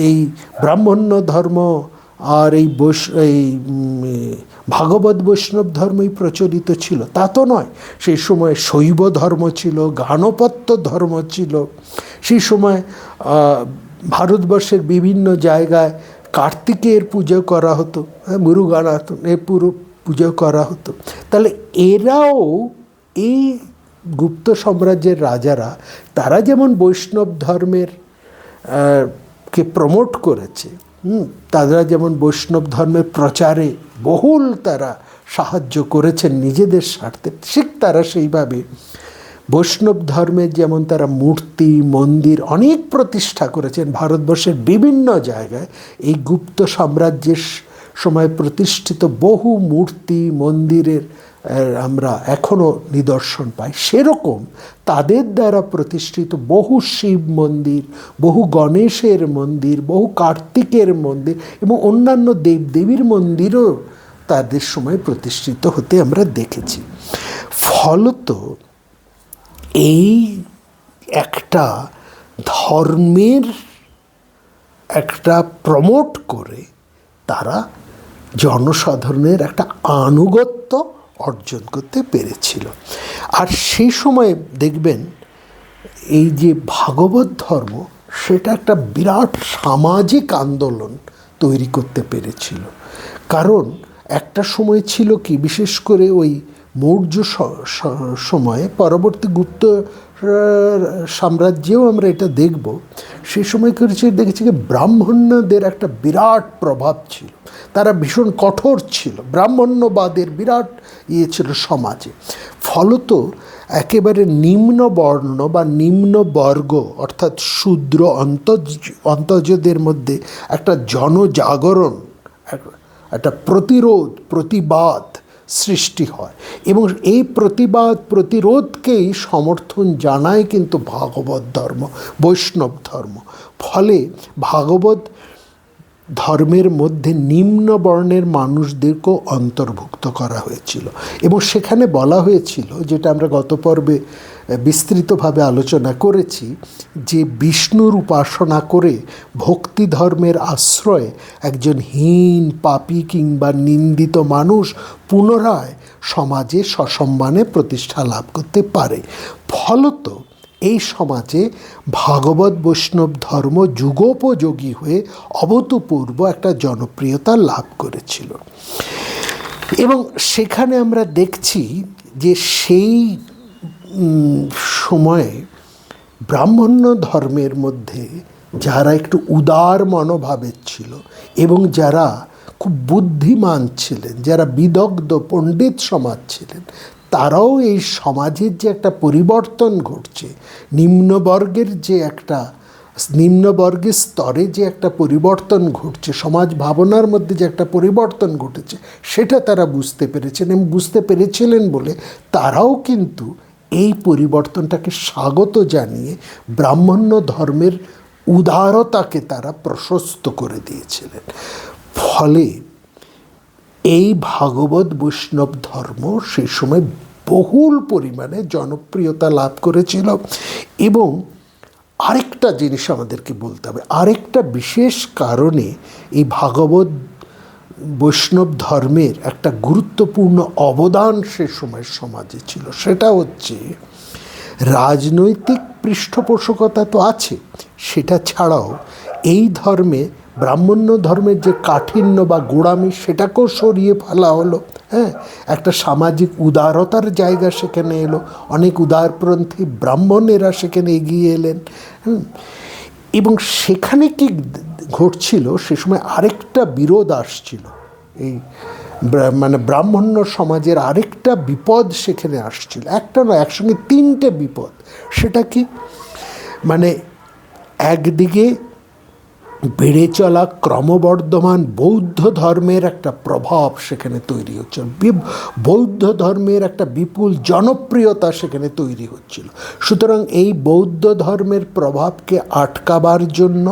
এই ব্রাহ্মণ্য ধর্ম আর এই ভাগবত বৈষ্ণব ধর্মই প্রচলিত ছিল? তা তো নয়। সেই সময় শৈব ধর্ম ছিল, গাণপত্য ধর্ম ছিল। সেই সময় ভারতবর্ষের বিভিন্ন জায়গায় কার্তিকের পুজো করা হতো, মুরুগানাথ পুরো পুজো করা হতো। তাহলে এরাও, এই গুপ্ত সাম্রাজ্যের রাজারা, তারা যেমন বৈষ্ণব ধর্মের কে প্রমোট করেছে, তারা যেমন বৈষ্ণব ধর্মের প্রচারে বহুল তারা সাহায্য করেছেন নিজেদের স্বার্থে, ঠিক তারা সেইভাবে বৈষ্ণব ধর্মের যেমন তারা মূর্তি মন্দির অনেক প্রতিষ্ঠা করেছেন ভারতবর্ষের বিভিন্ন জায়গায়। এই গুপ্ত সাম্রাজ্যের সময় প্রতিষ্ঠিত বহু মূর্তি মন্দিরের আমরা এখনও নিদর্শন পাই। সেরকম তাদের দ্বারা প্রতিষ্ঠিত বহু শিব মন্দির, বহু গণেশের মন্দির, বহু কার্তিকের মন্দির এবং অন্যান্য দেবদেবীর মন্দিরও তাদের সময় প্রতিষ্ঠিত হতে আমরা দেখেছি। ফলত এই একটা ধর্মের একটা প্রমোট করে তারা জনসাধারণের একটা আনুগত্য অর্জন করতে পেরেছিল। আর সেই সময় দেখবেন এই যে ভাগবত ধর্ম, সেটা একটা বিরাট সামাজিক আন্দোলন তৈরি করতে পেরেছিল। কারণ একটা সময় ছিল কি, বিশেষ করে ওই মৌর্য সময়ে, পরবর্তী গুপ্ত সাম্রাজ্যেও আমরা এটা দেখব, সে সময় দেখেছি কি ব্রাহ্মণদের একটা বিরাট প্রভাব ছিল। তারা ভীষণ কঠোর ছিল, ব্রাহ্মণ্যবাদের বিরাট ছিল সমাজে। ফলত একেবারে নিম্ন বর্ণ বা নিম্ন বর্গ অর্থাৎ শূদ্র অন্তর্জদের মধ্যে একটা জনজাগরণ, একটা প্রতিরোধ প্রতিবাদ সৃষ্টি হয় এবং এই প্রতিবাদ প্রতিরোধকেই সমর্থন জানায় কিন্তু ভাগবত ধর্ম, বৈষ্ণব ধর্ম। ফলে ভাগবত ধর্মের মধ্যে নিম্ন বর্ণের মানুষদেরকেও অন্তর্ভুক্ত করা হয়েছিল এবং সেখানে বলা হয়েছিল, যেটা আমরা গত পর্বে বিস্তৃতভাবে আলোচনা করেছি, যে বিষ্ণুর উপাসনা করে ভক্তি ধর্মের আশ্রয়ে একজন হীন পাপী কিংবা নিন্দিত মানুষ পুনরায় সমাজে সসম্মানে প্রতিষ্ঠা লাভ করতে পারে। ফলত এই সমাজে ভাগবত বৈষ্ণব ধর্ম যুগোপযোগী হয়ে অভূতপূর্ব একটা জনপ্রিয়তা লাভ করেছিল এবং সেখানে আমরা দেখছি যে সেই সময়ে ব্রাহ্মণ্য ধর্মের মধ্যে যারা একটু উদার মনোভাবের ছিল এবং যারা খুব বুদ্ধিমান ছিলেন, যারা বিদগ্ধ পণ্ডিত সমাজ ছিলেন, তারাও এই সমাজের যে একটা পরিবর্তন ঘটছে, নিম্নবর্গের স্তরে যে একটা পরিবর্তন ঘটছে, সমাজ ভাবনার মধ্যে যে একটা পরিবর্তন ঘটেছে, সেটা তারা বুঝতে পেরেছেন এবং বুঝতে পেরেছিলেন বলে তারাও কিন্তু এই পরিবর্তনটাকে স্বাগত জানিয়ে ব্রাহ্মণ্য ধর্মের উদারতাকে তারা প্রশস্ত করে দিয়েছিলেন। ফলে এই ভাগবত বৈষ্ণব ধর্ম সেই সময় বহুল পরিমাণে জনপ্রিয়তা লাভ করেছিল। এবং আরেকটা জিনিস আমাদেরকে বলতে হবে, আরেকটা বিশেষ কারণে এই ভাগবত বৈষ্ণব ধর্মের একটা গুরুত্বপূর্ণ অবদান সে সময় সমাজে ছিল, সেটা হচ্ছে রাজনৈতিক পৃষ্ঠপোষকতা তো আছে, সেটা ছাড়াও এই ধর্মে ব্রাহ্মণ্য ধর্মের যে কাঠিন্য বা গোঁড়ামি সেটাকেও সরিয়ে ফেলা হলো। হ্যাঁ, একটা সামাজিক উদারতার জায়গা সেখানে এলো, অনেক উদারপন্থী ব্রাহ্মণেরা সেখানে এগিয়ে এলেন। এবং সেখানে কি ঘটছিল, সে সময় আরেকটা বিরোধ আসছিল, এই ব্রাহ্মণ্য সমাজের আরেকটা বিপদ সেখানে আসছিল, একটা নয়, একসঙ্গে তিনটে বিপদ। সেটা কি, একদিকে বেড়ে চলা ক্রমবর্ধমান বৌদ্ধ ধর্মের একটা প্রভাব সেখানে তৈরি হচ্ছিল, বৌদ্ধ ধর্মের একটা বিপুল জনপ্রিয়তা সেখানে তৈরি হচ্ছিল। সুতরাং এই বৌদ্ধ ধর্মের প্রভাবকে আটকাবার জন্য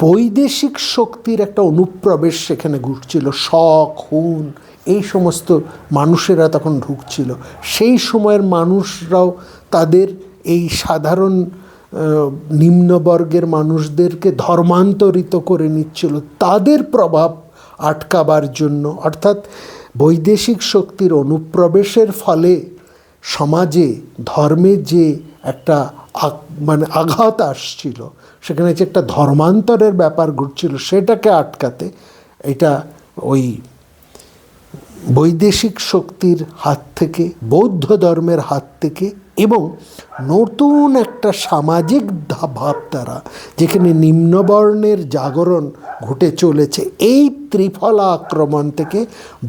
বৈদেশিক শক্তির একটা অনুপ্রবেশ সেখানে ঘটছিল, শক হুন এই সমস্ত মানুষেরা তখন ঢুকছিল। সেই সময়ের মানুষরাও তাদের এই সাধারণ নিম্নবর্গের মানুষদেরকে ধর্মান্তরিত করে নিচ্ছিল তাদের প্রভাব আটকাবার জন্য। অর্থাৎ বৈদেশিক শক্তির অনুপ্রবেশের ফলে সমাজে ধর্মে যে একটা আঘাত আসছিল, সেখানে যে একটা ধর্মান্তরের ব্যাপার ঘটছিল, সেটাকে আটকাতে এটা ওই বৈদেশিক শক্তির হাত থেকে, বৌদ্ধ ধর্মের হাত থেকে এবং নতুন একটা সামাজিক ভাবধারা যেখানে নিম্নবর্ণের জাগরণ ঘটে চলেছে, এই ত্রিফলা আক্রমণ থেকে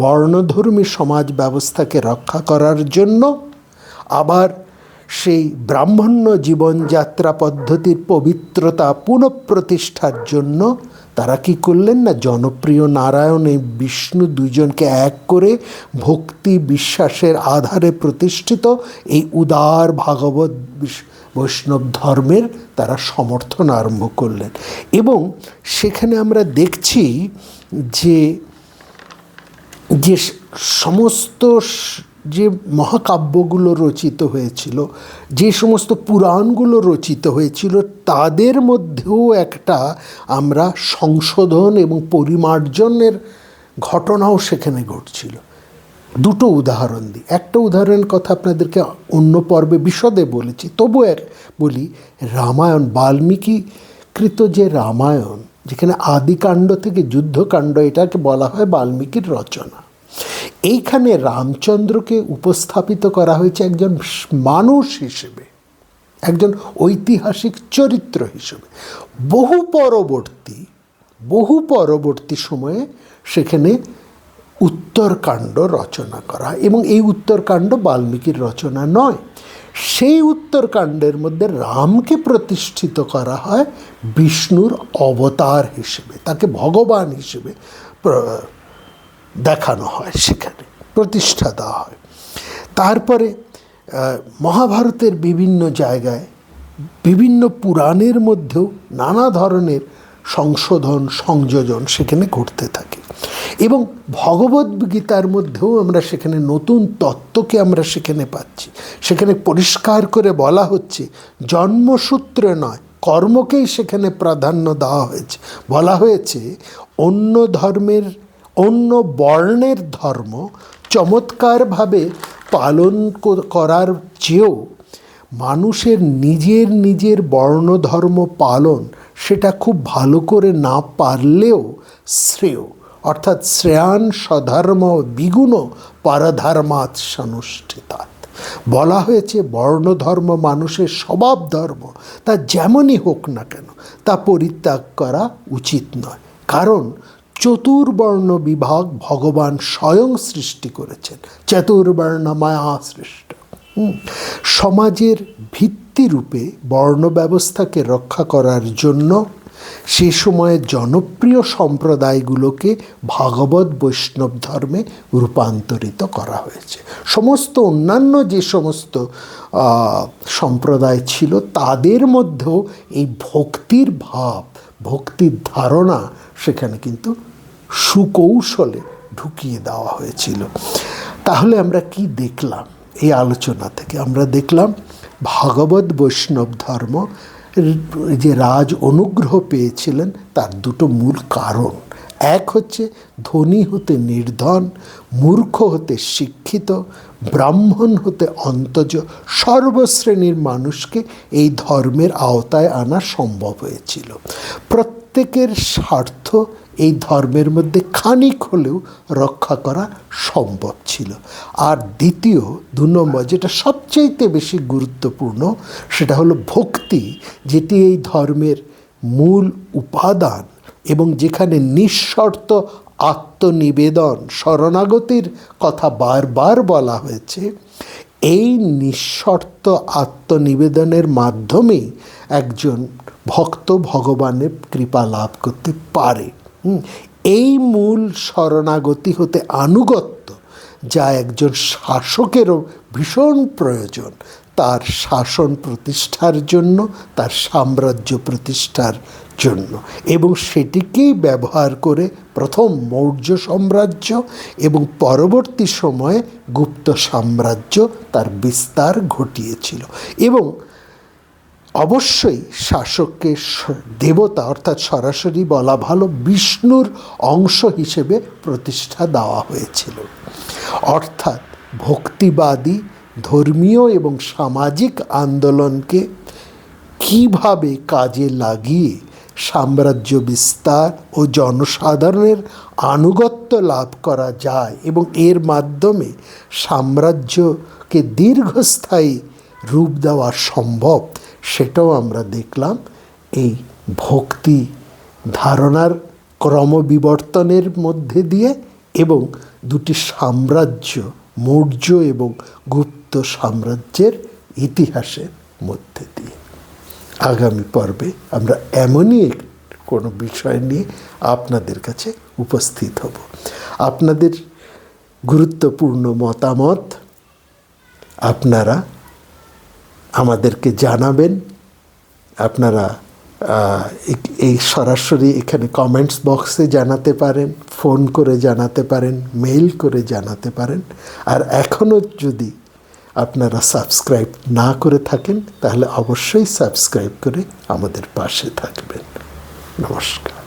বর্ণধর্মী সমাজ ব্যবস্থাকে রক্ষা করার জন্য, আবার সেই ব্রাহ্মণ্য জীবনযাত্রা পদ্ধতির পবিত্রতা পুনঃপ্রতিষ্ঠার জন্য তারা কি করলেন না, জনপ্রিয় নারায়ণ এই বিষ্ণু দুইজনকে এক করে ভক্তি বিশ্বাসের আধারে প্রতিষ্ঠিত এই উদার ভাগবত বৈষ্ণব ধর্মের তারা সমর্থন আরম্ভ করলেন। এবং সেখানে আমরা দেখছি যে সমস্ত যে মহাকাব্যগুলো রচিত হয়েছিল, যে সমস্ত পুরাণগুলো রচিত হয়েছিল, তাদের মধ্যেও একটা আমরা সংশোধন এবং পরিমার্জনের ঘটনাও সেখানে ঘটছিল। দুটো উদাহরণ দিই। একটা উদাহরণের কথা আপনাদেরকে অন্য পর্বে বিশদে বলেছি, তবু বলি। রামায়ণ, বাল্মীকি কৃত যে রামায়ণ, যেখানে আদিকাণ্ড থেকে যুদ্ধকাণ্ড, এটাকে বলা হয় বাল্মীকির রচনা। এইখানে রামচন্দ্রকে উপস্থাপিত করা হয়েছে একজন মানুষ হিসেবে, একজন ঐতিহাসিক চরিত্র হিসেবে। বহু বহু পরবর্তী সময়ে সেখানে উত্তরকাণ্ড রচনা করা, এবং এই উত্তরকাণ্ড বাল্মীকির রচনা নয়। সেই উত্তরকাণ্ডের মধ্যে রামকে প্রতিষ্ঠিত করা হয় বিষ্ণুর অবতার হিসেবে, তাকে ভগবান হিসেবে দেখানো হয়, সেখানে প্রতিষ্ঠা দেওয়া হয়। তারপরে মহাভারতের বিভিন্ন জায়গায় বিভিন্ন পুরাণের মধ্যেও নানা ধরনের সংশোধন সংযোজন সেখানে ঘটতে থাকে, এবং ভগবদ্গীতার মধ্যেও আমরা সেখানে নতুন তত্ত্বকে আমরা সেখানে পাচ্ছি। সেখানে পরিষ্কার করে বলা হচ্ছে জন্মসূত্রে নয়, কর্মকেই সেখানে প্রাধান্য দেওয়া হয়েছে। বলা হয়েছে অন্য ধর্মের, অন্য বর্ণের ধর্ম চমৎকারভাবে পালন করার চেয়েও মানুষের নিজের নিজের বর্ণধর্ম পালন সেটা খুব ভালো করে না পারলেও শ্রেয়, অর্থাৎ শ্রেয়ান স্বধর্ম বিগুণ পরধর্মাৎ সনুষ্ঠিতাৎ। বলা হয়েছে বর্ণধর্ম মানুষের স্বভাব ধর্ম, তা যেমনই হোক না কেন তা পরিত্যাগ করা উচিত নয়, কারণ চতুর্বর্ণ বিভাগ ভগবান স্বয়ং সৃষ্টি করেছেন, চতুর্বর্ণ মায়া সৃষ্ট। সমাজের ভিত্তিরূপে বর্ণ ব্যবস্থাকে রক্ষা করার জন্য সে সময়ে জনপ্রিয় সম্প্রদায়গুলোকে ভাগবত বৈষ্ণব ধর্মে রূপান্তরিত করা হয়েছে। সমস্ত অন্যান্য যে সমস্ত সম্প্রদায় ছিল তাদের মধ্যেও এই ভক্তির ভাব, ভক্তির ধারণা সেখানে কিন্তু সুকৌশলে ঢুকিয়ে দেওয়া হয়েছিল। তাহলে আমরা কি দেখলাম এই আলোচনা থেকে? আমরা দেখলাম ভাগবত বৈষ্ণব ধর্ম যে রাজ অনুগ্রহ পেয়েছিলেন তার দুটো মূল কারণ। এক হচ্ছে ধনী হতে নির্ধন, মূর্খ হতে শিক্ষিত, ব্রাহ্মণ হতে অন্তজ, সর্বশ্রেণীর মানুষকে এই ধর্মের আওতায় আনা সম্ভব হয়েছিল। প্রত্যেকের স্বার্থ এই ধর্মের মধ্যে খানিক হলেও রক্ষা করা সম্ভব ছিল। আর দ্বিতীয়, 2 নম্বর, যেটা সবচাইতে বেশি গুরুত্বপূর্ণ, সেটা হলো ভক্তি, যেটি এই ধর্মের মূল উপাদান এবং যেখানে নিঃশর্ত আত্মনিবেদন, শরণাগতির কথা বারবার বলা হয়েছে। এই নিঃশর্ত আত্মনিবেদনের মাধ্যমেই একজন ভক্ত ভগবানের কৃপা লাভ করতে পারে। এই মূল শরণাগতি হতে আনুগত্য, যা একজন শাসকেরও ভীষণ প্রয়োজন তার শাসন প্রতিষ্ঠার জন্য, তার সাম্রাজ্য প্রতিষ্ঠার জন্য, এবং সেটিকেই ব্যবহার করে প্রথম মৌর্য সাম্রাজ্য এবং পরবর্তী সময়ে গুপ্ত সাম্রাজ্য তার বিস্তার ঘটিয়েছিল। এবং অবশ্যই শাসককে দেবতা, অর্থাৎ সরাসরি বলা ভালো বিষ্ণুর অংশ হিসেবে প্রতিষ্ঠা দেওয়া হয়েছিল। অর্থাৎ ভক্তিবাদী ধর্মীয় এবং সামাজিক আন্দোলনকে কিভাবে কাজে লাগিয়ে সাম্রাজ্য বিস্তার ও জনসাধারণের আনুগত্য লাভ করা যায় এবং এর মাধ্যমে সাম্রাজ্যকে দীর্ঘস্থায়ী রূপ দেওয়া সম্ভব, সেটাও আমরা দেখলাম এই ভক্তি ধারণার ক্রমবিবর্তনের মধ্যে দিয়ে এবং দুটি সাম্রাজ্য, মৌর্য এবং গুপ্ত সাম্রাজ্যের ইতিহাসের মধ্যে দিয়ে। আগামী পর্বে আমরা এমনই কোনো বিষয় নিয়ে আপনাদের কাছে উপস্থিত হব। আপনাদের গুরুত্বপূর্ণ মতামত আপনারা আমাদেরকে জানাবেন। আপনারা এই সরাসরি এখানে কমেন্টস বক্সে জানাতে পারেন, ফোন করে জানাতে পারেন, মেইল করে জানাতে পারেন। আর এখনও যদি আপনারা সাবস্ক্রাইব না করে থাকেন তাহলে অবশ্যই সাবস্ক্রাইব করে আমাদের পাশে থাকবেন। নমস্কার।